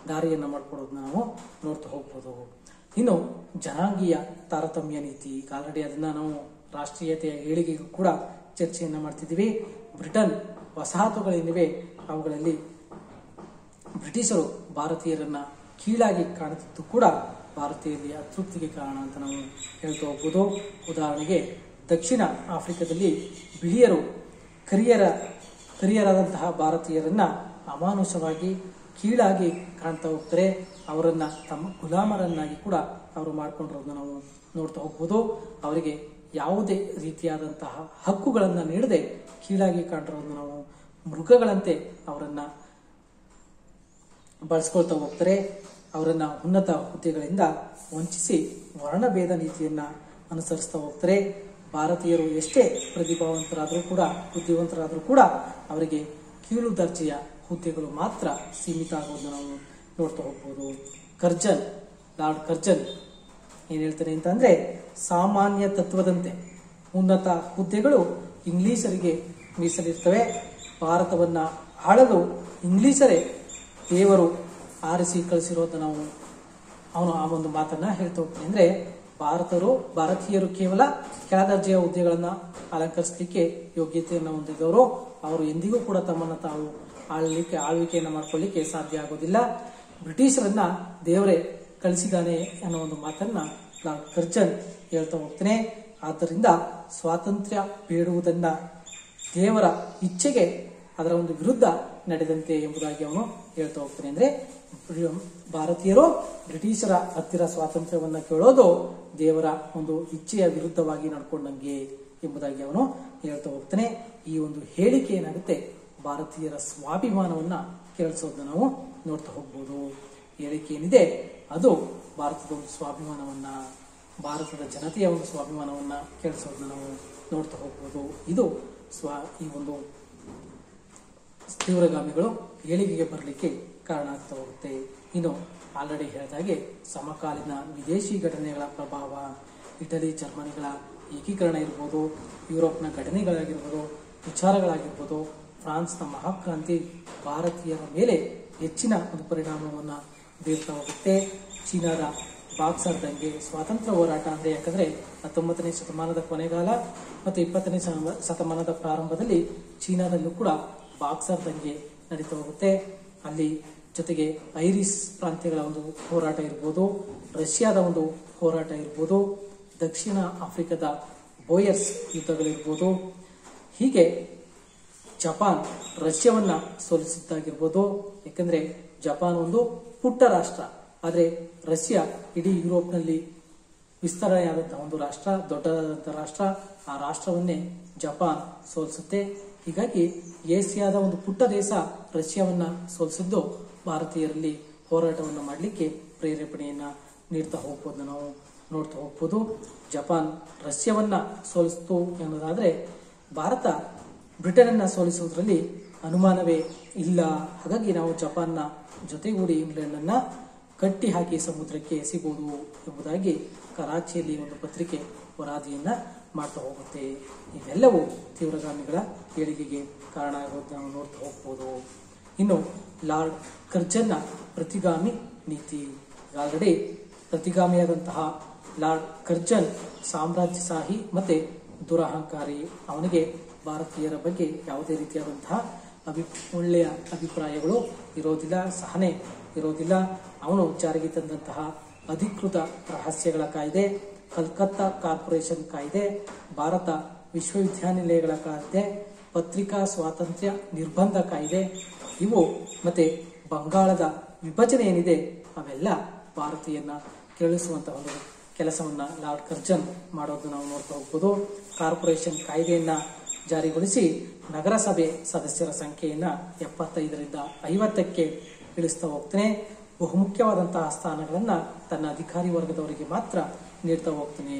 ದಾರಿಯನ್ನ ಮಾಡಿಕೊಡೋದನ್ನ ನಾವು ನೋಡ್ತಾ ಹೋಗ್ಬೋದು. ಇನ್ನು ಜನಾಂಗೀಯ ತಾರತಮ್ಯ ನೀತಿ, ಆಲ್ರೆಡಿ ಅದನ್ನ ನಾವು ರಾಷ್ಟ್ರೀಯತೆಯ ಏಳಿಗೆಗೂ ಕೂಡ ಚರ್ಚೆಯನ್ನ ಮಾಡ್ತಿದ್ದೀವಿ. ಬ್ರಿಟನ್ ವಸಾಹತುಗಳೇನಿವೆ ಅವುಗಳಲ್ಲಿ ಬ್ರಿಟಿಷರು ಭಾರತೀಯರನ್ನ ಕೀಳಾಗಿ ಕಾಣುತ್ತಿದ್ದು ಕೂಡ ಭಾರತೀಯರಲ್ಲಿ ಅತೃಪ್ತಿಗೆ ಕಾರಣ ಅಂತ ನಾವು ಹೇಳ್ತಾ ಹೋಗ್ಬೋದು. ಉದಾಹರಣೆಗೆ ದಕ್ಷಿಣ ಆಫ್ರಿಕಾದಲ್ಲಿ ಬಿಳಿಯರು ಕರಿಯರಾದಂತಹ ಭಾರತೀಯರನ್ನ ಅಮಾನುಷವಾಗಿ ಕೀಳಾಗಿ ಕಾಣ್ತಾ ಹೋಗ್ತಾರೆ. ಅವರನ್ನ ತಮ್ಮ ಗುಲಾಮರನ್ನಾಗಿ ಕೂಡ ಅವರು ಮಾಡ್ಕೊಂಡಿರೋದನ್ನ ನಾವು ನೋಡ್ತಾ ಹೋಗ್ಬೋದು. ಅವರಿಗೆ ಯಾವುದೇ ರೀತಿಯಾದಂತಹ ಹಕ್ಕುಗಳನ್ನ ನೀಡದೆ ಕೀಳಾಗಿ ಕಾಣಿರೋದನ್ನ ನಾವು ಮೃಗಗಳಂತೆ ಅವರನ್ನ ಬಳಸ್ಕೊಳ್ತಾ ಹೋಗ್ತಾರೆ. ಅವರನ್ನ ಉನ್ನತ ಹುದ್ದೆಗಳಿಂದ ವಂಚಿಸಿ ವರ್ಣಭೇದ ನೀತಿಯನ್ನ ಅನುಸರಿಸ್ತಾ ಹೋಗ್ತಾರೆ. ಭಾರತೀಯರು ಎಷ್ಟೇ ಪ್ರತಿಭಾವಂತರಾದರೂ ಕೂಡ, ಬುದ್ಧಿವಂತರಾದರೂ ಕೂಡ ಅವರಿಗೆ ಕೀಳು ದರ್ಜೆಯ ಹುದ್ದೆಗಳು ಮಾತ್ರ ಸೀಮಿತ ಆಗೋದನ್ನು ನಾವು ನೋಡ್ತಾ ಹೋಗ್ಬೋದು. ಕರ್ಜನ್, ಲಾರ್ಡ್ ಕರ್ಜನ್ ಏನ್ ಹೇಳ್ತಾರೆ ಅಂತಂದ್ರೆ, ಸಾಮಾನ್ಯ ತತ್ವದಂತೆ ಉನ್ನತ ಹುದ್ದೆಗಳು ಇಂಗ್ಲಿಷರಿಗೆ ಮೀಸಲಿರ್ತವೆ. ಭಾರತವನ್ನ ಆಳಲು ಇಂಗ್ಲಿಷರೇ ದೇವರು ಆರಿಸಿ ಕಳಿಸಿರೋದನ್ನ ನಾವು ಅವನು ಆ ಒಂದು ಮಾತನ್ನ ಹೇಳ್ತಾ ಹೋಗ್ತಾನೆ. ಅಂದ್ರೆ ಭಾರತೀಯರು ಕೇವಲ ಕೆಳದರ್ಜೆಯ ಹುದ್ದೆಗಳನ್ನ ಅಲಂಕರಿಸಲಿಕ್ಕೆ ಯೋಗ್ಯತೆಯನ್ನು ಹೊಂದಿದವರು. ಅವರು ಎಂದಿಗೂ ಕೂಡ ತಮ್ಮನ್ನು ತಾವು ಆಳ್ವಿಕೆಯನ್ನು ಮಾಡ್ಕೊಳ್ಳಿಕ್ಕೆ ಸಾಧ್ಯ ಆಗೋದಿಲ್ಲ. ಬ್ರಿಟಿಷರನ್ನ ದೇವರೇ ಕಳಿಸಿದಾನೆ ಅನ್ನೋ ಒಂದು ಮಾತನ್ನ ಲಾರ್ಡ್ ಕರ್ಜನ್ ಹೇಳ್ತಾ ಹೋಗ್ತಾನೆ. ಆದ್ದರಿಂದ ಸ್ವಾತಂತ್ರ್ಯ ಬೇಡುವುದನ್ನ ದೇವರ ಇಚ್ಛೆಗೆ ಅದರ ಒಂದು ವಿರುದ್ಧ ನಡೆದಂತೆ ಎಂಬುದಾಗಿ ಅವನು ಹೇಳ್ತಾ ಹೋಗ್ತಾನೆ. ಅಂದ್ರೆ ಭಾರತೀಯರು ಬ್ರಿಟಿಷರ ಹತ್ತಿರ ಸ್ವಾತಂತ್ರ್ಯವನ್ನ ಕೇಳೋದು ದೇವರ ಒಂದು ಇಚ್ಛೆಯ ವಿರುದ್ಧವಾಗಿ ನಡ್ಕೊಂಡಂಗೆ ಎಂಬುದಾಗಿ ಅವನು ಹೇಳ್ತಾ ಹೋಗ್ತಾನೆ. ಈ ಒಂದು ಹೇಳಿಕೆ ಏನಾಗುತ್ತೆ, ಭಾರತೀಯರ ಸ್ವಾಭಿಮಾನವನ್ನ ಕೇಳಿಸೋದನ್ನ ನಾವು ನೋಡ್ತಾ ಹೋಗ್ಬೋದು. ಹೇಳಿಕೆ ಏನಿದೆ ಅದು ಭಾರತದ ಒಂದು ಸ್ವಾಭಿಮಾನವನ್ನ, ಭಾರತದ ಜನತೆಯ ಒಂದು ಸ್ವಾಭಿಮಾನವನ್ನ ಕೇಳಿಸೋದನ್ನ ನಾವು ನೋಡ್ತಾ ಹೋಗ್ಬೋದು. ಇದು ಈ ಒಂದು ತೀವ್ರಗಾಮಿಗಳು ಏಳಿಗೆಗೆ ಬರಲಿಕ್ಕೆ ಕಾರಣ ಆಗ್ತಾ ಹೋಗುತ್ತೆ. ಇನ್ನು ಆಲ್ರೆಡಿ ಹೇಳಿದಾಗೆ ಸಮಕಾಲೀನ ವಿದೇಶಿ ಘಟನೆಗಳ ಪ್ರಭಾವ, ಇಟಲಿ ಜರ್ಮನಿಗಳ ಏಕೀಕರಣ ಇರ್ಬೋದು, ಯುರೋಪ್ನ ಘಟನೆಗಳಾಗಿರ್ಬೋದು, ವಿಚಾರಗಳಾಗಿರ್ಬೋದು, ಫ್ರಾನ್ಸ್ನ ಮಹಾಕ್ರಾಂತಿ ಭಾರತೀಯರ ಮೇಲೆ ಹೆಚ್ಚಿನ ಒಂದು ಪರಿಣಾಮವನ್ನು ಬೀರ್ತಾ ಹೋಗುತ್ತೆ. ಚೀನಾದ ಬಾಕ್ಸರ್ ದಂಗೆ, ಸ್ವಾತಂತ್ರ್ಯ ಹೋರಾಟ ಅಂದ್ರೆ ಯಾಕಂದ್ರೆ 19ನೇ ಶತಮಾನದ ಕೊನೆಗಾಲ ಮತ್ತು 20ನೇ ಶತಮಾನದ ಪ್ರಾರಂಭದಲ್ಲಿ ಚೀನಾದಲ್ಲೂ ಕೂಡ ಬಾಕ್ಸರ್ ದಂಗೆ ನಡೀತಾ ಹೋಗುತ್ತೆ. ಅಲ್ಲಿ ಜೊತೆಗೆ ಐರಿಸ್ ಪ್ರಾಂತ್ಯಗಳ ಒಂದು ಹೋರಾಟ ಇರ್ಬೋದು, ರಷ್ಯಾದ ಒಂದು ಹೋರಾಟ ಇರ್ಬೋದು, ದಕ್ಷಿಣ ಆಫ್ರಿಕಾದ ಬೋಯರ್ಸ್ ಯುದ್ಧಗಳಿರ್ಬೋದು, ಹೀಗೆ ಜಪಾನ್ ರಷ್ಯಾವನ್ನ ಸೋಲಿಸಿದ್ದಾಗಿರ್ಬೋದು. ಯಾಕಂದ್ರೆ ಜಪಾನ್ ಒಂದು ಪುಟ್ಟ ರಾಷ್ಟ್ರ, ಆದರೆ ರಷ್ಯಾ ಇಡೀ ಯುರೋಪ್ನಲ್ಲಿ ವಿಸ್ತರಣೆಯಾದಂತಹ ಒಂದು ರಾಷ್ಟ್ರ, ದೊಡ್ಡದಾದಂತಹ ರಾಷ್ಟ್ರ. ಆ ರಾಷ್ಟ್ರವನ್ನೇ ಜಪಾನ್ ಸೋಲಿಸುತ್ತೆ. ಹೀಗಾಗಿ ಏಷ್ಯಾದ ಒಂದು ಪುಟ್ಟ ದೇಶ ರಷ್ಯಾವನ್ನ ಸೋಲಿಸಿದ್ದು ಭಾರತೀಯರಲ್ಲಿ ಹೋರಾಟವನ್ನು ಮಾಡಲಿಕ್ಕೆ ಪ್ರೇರೇಪಣೆಯನ್ನ ನೀಡ್ತಾ ಹೋಗ್ಬೋದು, ನಾವು ನೋಡ್ತಾ ಹೋಗ್ಬೋದು. ಜಪಾನ್ ರಷ್ಯಾವನ್ನ ಸೋಲಿಸ್ತು ಎನ್ನುವುದಾದ್ರೆ ಭಾರತ ಬ್ರಿಟನ್ ಅನ್ನ ಸೋಲಿಸುವುದರಲ್ಲಿ ಅನುಮಾನವೇ ಇಲ್ಲ. ಹಾಗಾಗಿ ನಾವು ಜಪಾನ್ನ ಜೊತೆಗೂಡಿ ಇಂಗ್ಲೆಂಡ್ ಅನ್ನ ಕಟ್ಟಿ ಹಾಕಿ ಸಮುದ್ರಕ್ಕೆ ಎಸಿಬಹುದು ಎಂಬುದಾಗಿ ಕರಾಚಿಯಲ್ಲಿ ಒಂದು ಪತ್ರಿಕೆ ವರದಿಯನ್ನ ಮಾಡ್ತಾ ಹೋಗುತ್ತೆ. ಇವೆಲ್ಲವೂ ತೀವ್ರಗಾಮಿಗಳ ಏಳಿಗೆಗೆ ಕಾರಣ ಆಗೋದು ನಾವು ನೋಡ್ತಾ ಹೋಗ್ಬೋದು. ಇನ್ನು ಲಾರ್ಡ್ ಕರ್ಜನ್ನ ಪ್ರತಿಗಾಮಿ ನೀತಿ. ಆಲ್ರೆಡಿ ಪ್ರತಿಗಾಮಿಯಾದಂತಹ ಲಾರ್ಡ್ ಕರ್ಜನ್ ಸಾಮ್ರಾಜ್ಯಶಾಹಿ ಮತ್ತೆ ದುರಹಂಕಾರಿ. ಅವನಿಗೆ ಭಾರತೀಯರ ಬಗ್ಗೆ ಯಾವುದೇ ರೀತಿಯಾದಂತಹ ಒಳ್ಳೆಯ ಅಭಿಪ್ರಾಯಗಳು ಇರೋದಿಲ್ಲ, ಸಹನೆ ಇರೋದಿಲ್ಲ. ಅವನು ಜಾರಿಗೆ ತಂದಂತಹ ಅಧಿಕೃತ ರಹಸ್ಯಗಳ ಕಾಯ್ದೆ, ಕಲ್ಕತ್ತಾ ಕಾರ್ಪೊರೇಷನ್ ಕಾಯ್ದೆ, ಭಾರತ ವಿಶ್ವವಿದ್ಯಾನಿಲಯಗಳ ಕಾಯ್ದೆ, ಪತ್ರಿಕಾ ಸ್ವಾತಂತ್ರ್ಯ ನಿರ್ಬಂಧ ಕಾಯ್ದೆ, ಇವು ಮತ್ತೆ ಬಂಗಾಳದ ವಿಭಜನೆ ಏನಿದೆ ಅವೆಲ್ಲ ಭಾರತೀಯನ್ನ ಕೆರಳಿಸುವಂತಹ ಒಂದು ಕೆಲಸವನ್ನ ಲಾರ್ಡ್ ಕರ್ಜನ್ ಮಾಡೋದು ನಾವು ನೋಡ್ತಾ ಹೋಗ್ಬೋದು. ಕಾರ್ಪೊರೇಷನ್ ಕಾಯ್ದೆಯನ್ನ ಜಾರಿಗೊಳಿಸಿ ನಗರಸಭೆ ಸದಸ್ಯರ ಸಂಖ್ಯೆಯನ್ನ 75ರಿಂದ 50ಕ್ಕೆ ಇಳಿಸ್ತಾ ಹೋಗ್ತಾನೆ. ಬಹುಮುಖ್ಯವಾದಂತಹ ಸ್ಥಾನಗಳನ್ನ ತನ್ನ ಅಧಿಕಾರಿ ವರ್ಗದವರಿಗೆ ಮಾತ್ರ ನೀಡ್ತಾ ಹೋಗ್ತಾನೆ.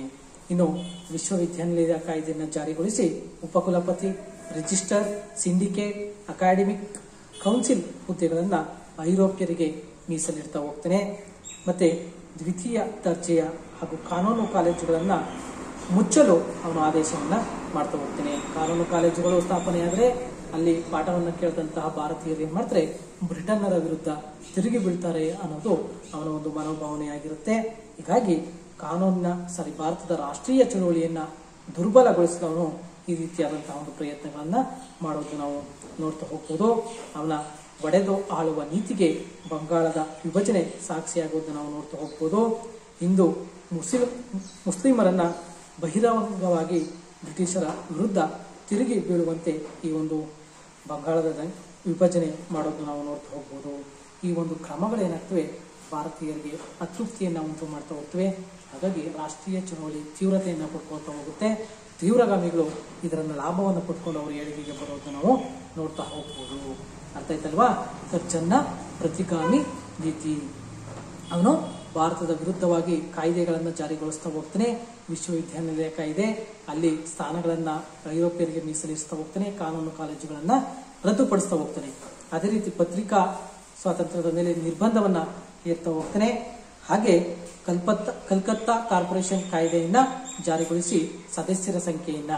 ಇನ್ನು ವಿಶ್ವವಿದ್ಯಾನಿಲಯದ ಕಾಯ್ದೆಯನ್ನು ಜಾರಿಗೊಳಿಸಿ ಉಪಕುಲಪತಿ, ರಿಜಿಸ್ಟರ್, ಸಿಂಡಿಕೇಟ್, ಅಕಾಡೆಮಿಕ್ ಕೌನ್ಸಿಲ್ ಹುದ್ದೆಗಳನ್ನ ಐರೋಪ್ಯರಿಗೆ ಮೀಸಲಿಡ್ತಾ ಹೋಗ್ತಾನೆ. ಮತ್ತೆ ದ್ವಿತೀಯ ದರ್ಜೆಯ ಹಾಗೂ ಕಾನೂನು ಕಾಲೇಜುಗಳನ್ನ ಮುಚ್ಚಲು ಅವನು ಆದೇಶವನ್ನ ಮಾಡ್ತಾ ಹೋಗ್ತಾನೆ. ಕಾನೂನು ಕಾಲೇಜುಗಳು ಸ್ಥಾಪನೆಯಾದ್ರೆ ಅಲ್ಲಿ ಪಾಠವನ್ನು ಕೇಳಿದಂತಹ ಭಾರತೀಯರು ಏನ್ ಮಾಡ್ತಾರೆ, ಬ್ರಿಟನ್ನರ ವಿರುದ್ಧ ತಿರುಗಿ ಬೀಳ್ತಾರೆ ಅನ್ನೋದು ಅವನ ಒಂದು ಮನೋಭಾವನೆಯಾಗಿರುತ್ತೆ. ಹೀಗಾಗಿ ಭಾರತದ ರಾಷ್ಟ್ರೀಯ ಚಳುವಳಿಯನ್ನ ದುರ್ಬಲಗೊಳಿಸಿದವನು ಈ ರೀತಿಯಾದಂತಹ ಒಂದು ಪ್ರಯತ್ನಗಳನ್ನ ಮಾಡೋದು ನಾವು ನೋಡ್ತಾ ಹೋಗ್ಬೋದು. ಅವನ ಒಡೆದು ಆಳುವ ನೀತಿಗೆ ಬಂಗಾಳದ ವಿಭಜನೆ ಸಾಕ್ಷಿಯಾಗೋದು ನಾವು ನೋಡ್ತಾ ಹೋಗ್ಬೋದು. ಇಂದು ಮುಸ್ಲಿಮರನ್ನ ಬಹಿರಂಗವಾಗಿ ಬ್ರಿಟಿಷರ ವಿರುದ್ಧ ತಿರುಗಿ ಬೀಳುವಂತೆ ಈ ಒಂದು ಬಂಗಾಳದ ವಿಭಜನೆ ಮಾಡೋದು ನಾವು ನೋಡ್ತಾ ಹೋಗ್ಬೋದು. ಈ ಒಂದು ಕ್ರಮಗಳೇನಾಗ್ತವೆ ಭಾರತೀಯರಿಗೆ ಅತೃಪ್ತಿಯನ್ನ ಉಂಟು ಮಾಡ್ತಾ ಹೋಗ್ತವೆ. ಹಾಗಾಗಿ ರಾಷ್ಟ್ರೀಯ ಚಳವಳಿ ತೀವ್ರತೆಯನ್ನು ಪಡ್ಕೊಳ್ತಾ ಹೋಗುತ್ತೆ. ತೀವ್ರಗಾಮಿಗಳು ಇದರನ್ನ ಲಾಭವನ್ನು ಪಡ್ಕೊಂಡು ಅವರು ಏಳಿಗೆಗೆ ಬರೋದನ್ನು ನಾವು ನೋಡ್ತಾ ಹೋಗ್ಬೋದು. ಅರ್ಥ ಆಯ್ತಲ್ವಾ? ಕರ್ಜನ್ನ ಪ್ರತಿಗಾಮಿ ನೀತಿ. ಅವನು ಭಾರತದ ವಿರುದ್ಧವಾಗಿ ಕಾಯ್ದೆಗಳನ್ನು ಜಾರಿಗೊಳಿಸ್ತಾ ಹೋಗ್ತಾನೆ. ವಿಶ್ವವಿದ್ಯಾನಿಲಯ ಕಾಯ್ದೆ, ಅಲ್ಲಿ ಸ್ಥಾನಗಳನ್ನ ಐರೋಪ್ಯರಿಗೆ ಮೀಸಲಿರಿಸ್ತಾ ಹೋಗ್ತಾನೆ. ಕಾನೂನು ಕಾಲೇಜುಗಳನ್ನ ರದ್ದುಪಡಿಸ್ತಾ ಹೋಗ್ತಾನೆ. ಅದೇ ರೀತಿ ಪತ್ರಿಕಾ ಸ್ವಾತಂತ್ರ್ಯದ ಮೇಲೆ ನಿರ್ಬಂಧವನ್ನ ಹೇರ್ತಾ ಹೋಗ್ತಾನೆ. ಹಾಗೆ ಕಲ್ಕತ್ತಾ ಕಾರ್ಪೊರೇಷನ್ ಕಾಯ್ದೆಯನ್ನ ಜಾರಿಗೊಳಿಸಿ ಸದಸ್ಯರ ಸಂಖ್ಯೆಯನ್ನ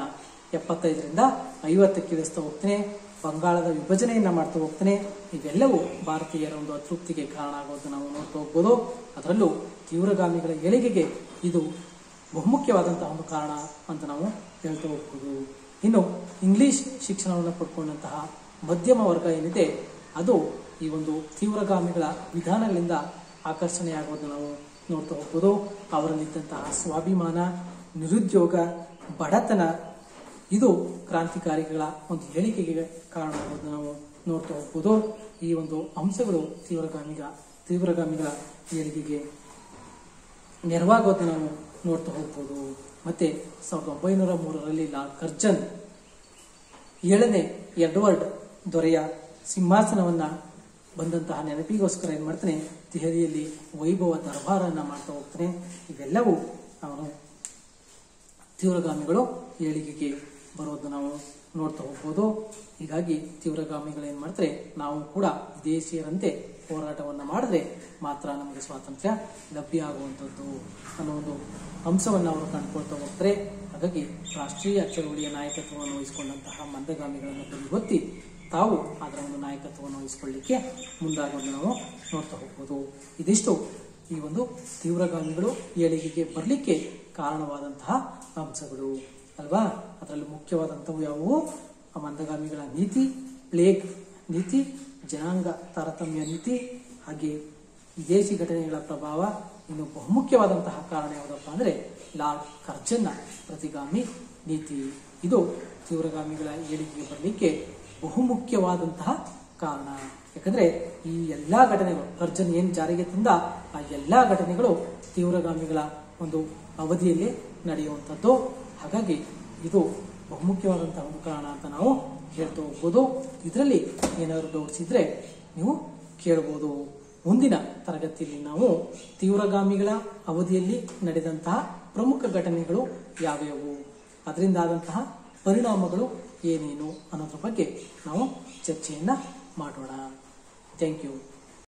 75ರಿಂದ 50ಕ್ಕೆ ಇಳಿಸ್ತಾ ಹೋಗ್ತಾನೆ. ಬಂಗಾಳದ ವಿಭಜನೆಯನ್ನ ಮಾಡ್ತಾ ಹೋಗ್ತಾನೆ. ಇವೆಲ್ಲವೂ ಭಾರತೀಯರ ಒಂದು ಅತೃಪ್ತಿಗೆ ಕಾರಣ ಆಗೋದನ್ನು ನಾವು ನೋಡ್ತಾ ಹೋಗ್ಬೋದು. ಅದರಲ್ಲೂ ತೀವ್ರಗಾಮಿಗಳ ಏಳಿಗೆಗೆ ಇದು ಬಹುಮುಖ್ಯವಾದಂತಹ ಒಂದು ಕಾರಣ ಅಂತ ನಾವು ಹೇಳ್ತಾ ಹೋಗ್ಬೋದು. ಇನ್ನು ಇಂಗ್ಲಿಷ್ ಶಿಕ್ಷಣವನ್ನು ಪಡ್ಕೊಂಡಂತಹ ಮಧ್ಯಮ ವರ್ಗ ಏನಿದೆ ಅದು ಈ ಒಂದು ತೀವ್ರಗಾಮಿಗಳ ವಿಧಾನಗಳಿಂದ ಆಕರ್ಷಣೆಯಾಗೋದನ್ನು ನಾವು ನೋಡ್ತಾ ಹೋಗ್ಬೋದು. ಅವರಲ್ಲಿದ್ದಂತಹ ಸ್ವಾಭಿಮಾನ, ನಿರುದ್ಯೋಗ, ಬಡತನ ಇದು ಕ್ರಾಂತಿಕಾರಿಗಳ ಒಂದು ಏಳಿಗೆಗೆ ಕಾರಣ ಆಗೋದನ್ನು ನಾವು ನೋಡ್ತಾ ಹೋಗ್ಬೋದು. ಈ ಒಂದು ಅಂಶಗಳು ತೀವ್ರಗಾಮಿಗಳ ಏಳಿಗೆಗೆ ನೆರವಾಗೋದನ್ನು ನಾವು ನೋಡ್ತಾ ಹೋಗ್ಬೋದು. ಮತ್ತೆ 1903ರಲ್ಲಿ ಲಾರ್ಡ್ ಕರ್ಜನ್ 7ನೇ ಎಡ್ವರ್ಡ್ ದೊರೆಯ ಸಿಂಹಾಸನವನ್ನ ಬಂದಂತಹ ನೆನಪಿಗೋಸ್ಕರ ಏನ್ ಮಾಡ್ತಾನೆ, ದೆಹಲಿಯಲ್ಲಿ ವೈಭವ ದರ್ಬಾರನ್ನ ಮಾಡ್ತಾ ಹೋಗ್ತಾನೆ. ಇವೆಲ್ಲವೂ ಅವನು ತೀವ್ರಗಾಮಿಗಳು ಏಳಿಗೆಗೆ ಬರೋದನ್ನ ನಾವು ನೋಡ್ತಾ ಹೋಗ್ಬೋದು. ಹೀಗಾಗಿ ತೀವ್ರಗಾಮಿಗಳು ಏನ್ ಮಾಡ್ತಾರೆ, ನಾವು ಕೂಡ ವಿದೇಶಿಯರಂತೆ ಹೋರಾಟವನ್ನ ಮಾಡಿದ್ರೆ ಮಾತ್ರ ನಮಗೆ ಸ್ವಾತಂತ್ರ್ಯ ಲಭ್ಯ ಆಗುವಂಥದ್ದು ಅನ್ನೋ ಒಂದು ಅಂಶವನ್ನು ಅವರು ಕಂಡುಕೊಳ್ತಾ ಹೋಗ್ತಾರೆ. ಹಾಗಾಗಿ ರಾಷ್ಟ್ರೀಯ ಚಳವಳಿಯ ನಾಯಕತ್ವವನ್ನು ವಹಿಸಿಕೊಂಡಂತಹ ಮಂದಗಾಮಿಗಳನ್ನು ಬದಿಗೊತ್ತಿ ತಾವು ಅದರ ಒಂದು ನಾಯಕತ್ವವನ್ನು ವಹಿಸಿಕೊಳ್ಳಲಿಕ್ಕೆ ಮುಂದಾಗೋದನ್ನು ನಾವು ನೋಡ್ತಾ ಹೋಗ್ಬೋದು. ಇದಿಷ್ಟು ಈ ಒಂದು ತೀವ್ರಗಾಮಿಗಳು ಏಳಿಗೆಗೆ ಬರಲಿಕ್ಕೆ ಕಾರಣವಾದಂತಹ ಅಂಶಗಳು ಅಲ್ವಾ. ಅದರಲ್ಲಿ ಮುಖ್ಯವಾದಂಥವು ಯಾವುವು? ಮಂದಗಾಮಿಗಳ ನೀತಿ, ಪ್ಲೇಗ್ ನೀತಿ, ಜನಾಂಗ ತಾರತಮ್ಯ ನೀತಿ, ಹಾಗೆ ವಿದೇಶಿ ಘಟನೆಗಳ ಪ್ರಭಾವ. ಇನ್ನು ಬಹುಮುಖ್ಯವಾದಂತಹ ಕಾರಣ ಯಾವುದಪ್ಪ ಅಂದ್ರೆ ಲಾರ್ಡ್ ಕರ್ಜನ್ನ ಪ್ರತಿಗಾಮಿ ನೀತಿ. ಇದು ತೀವ್ರಗಾಮಿಗಳ ಏಳಿಗೆಗೆ ಬರಲಿಕ್ಕೆ ಬಹುಮುಖ್ಯವಾದಂತಹ ಕಾರಣ. ಯಾಕಂದ್ರೆ ಈ ಎಲ್ಲಾ ಘಟನೆಗಳು ಕರ್ಜನ್ ಏನ್ ಜಾರಿಗೆ ತಂದ ಆ ಎಲ್ಲಾ ಘಟನೆಗಳು ತೀವ್ರಗಾಮಿಗಳ ಒಂದು ಅವಧಿಯಲ್ಲಿ ನಡೆಯುವಂಥದ್ದು. ಹಾಗಾಗಿ ಇದು ಬಹುಮುಖ್ಯವಾದಂತಹ ಒಂದು ಕಾರಣ ಅಂತ ನಾವು ಹೇಳ್ತಾ ಹೋಗ್ಬೋದು. ಇದರಲ್ಲಿ ಏನಾದರೂ ಡೌಟ್ಸ್ ಇದ್ರೆ ನೀವು ಕೇಳಬಹುದು. ಮುಂದಿನ ತರಗತಿಯಲ್ಲಿ ನಾವು ತೀವ್ರಗಾಮಿಗಳ ಅವಧಿಯಲ್ಲಿ ನಡೆದಂತಹ ಪ್ರಮುಖ ಘಟನೆಗಳು ಯಾವ್ಯಾವು, ಅದರಿಂದ ಆದಂತಹ ಪರಿಣಾಮಗಳು ಏನೇನು ಅನ್ನೋದ್ರ ಬಗ್ಗೆ ನಾವು ಚರ್ಚೆಯನ್ನ ಮಾಡೋಣ. Thank you.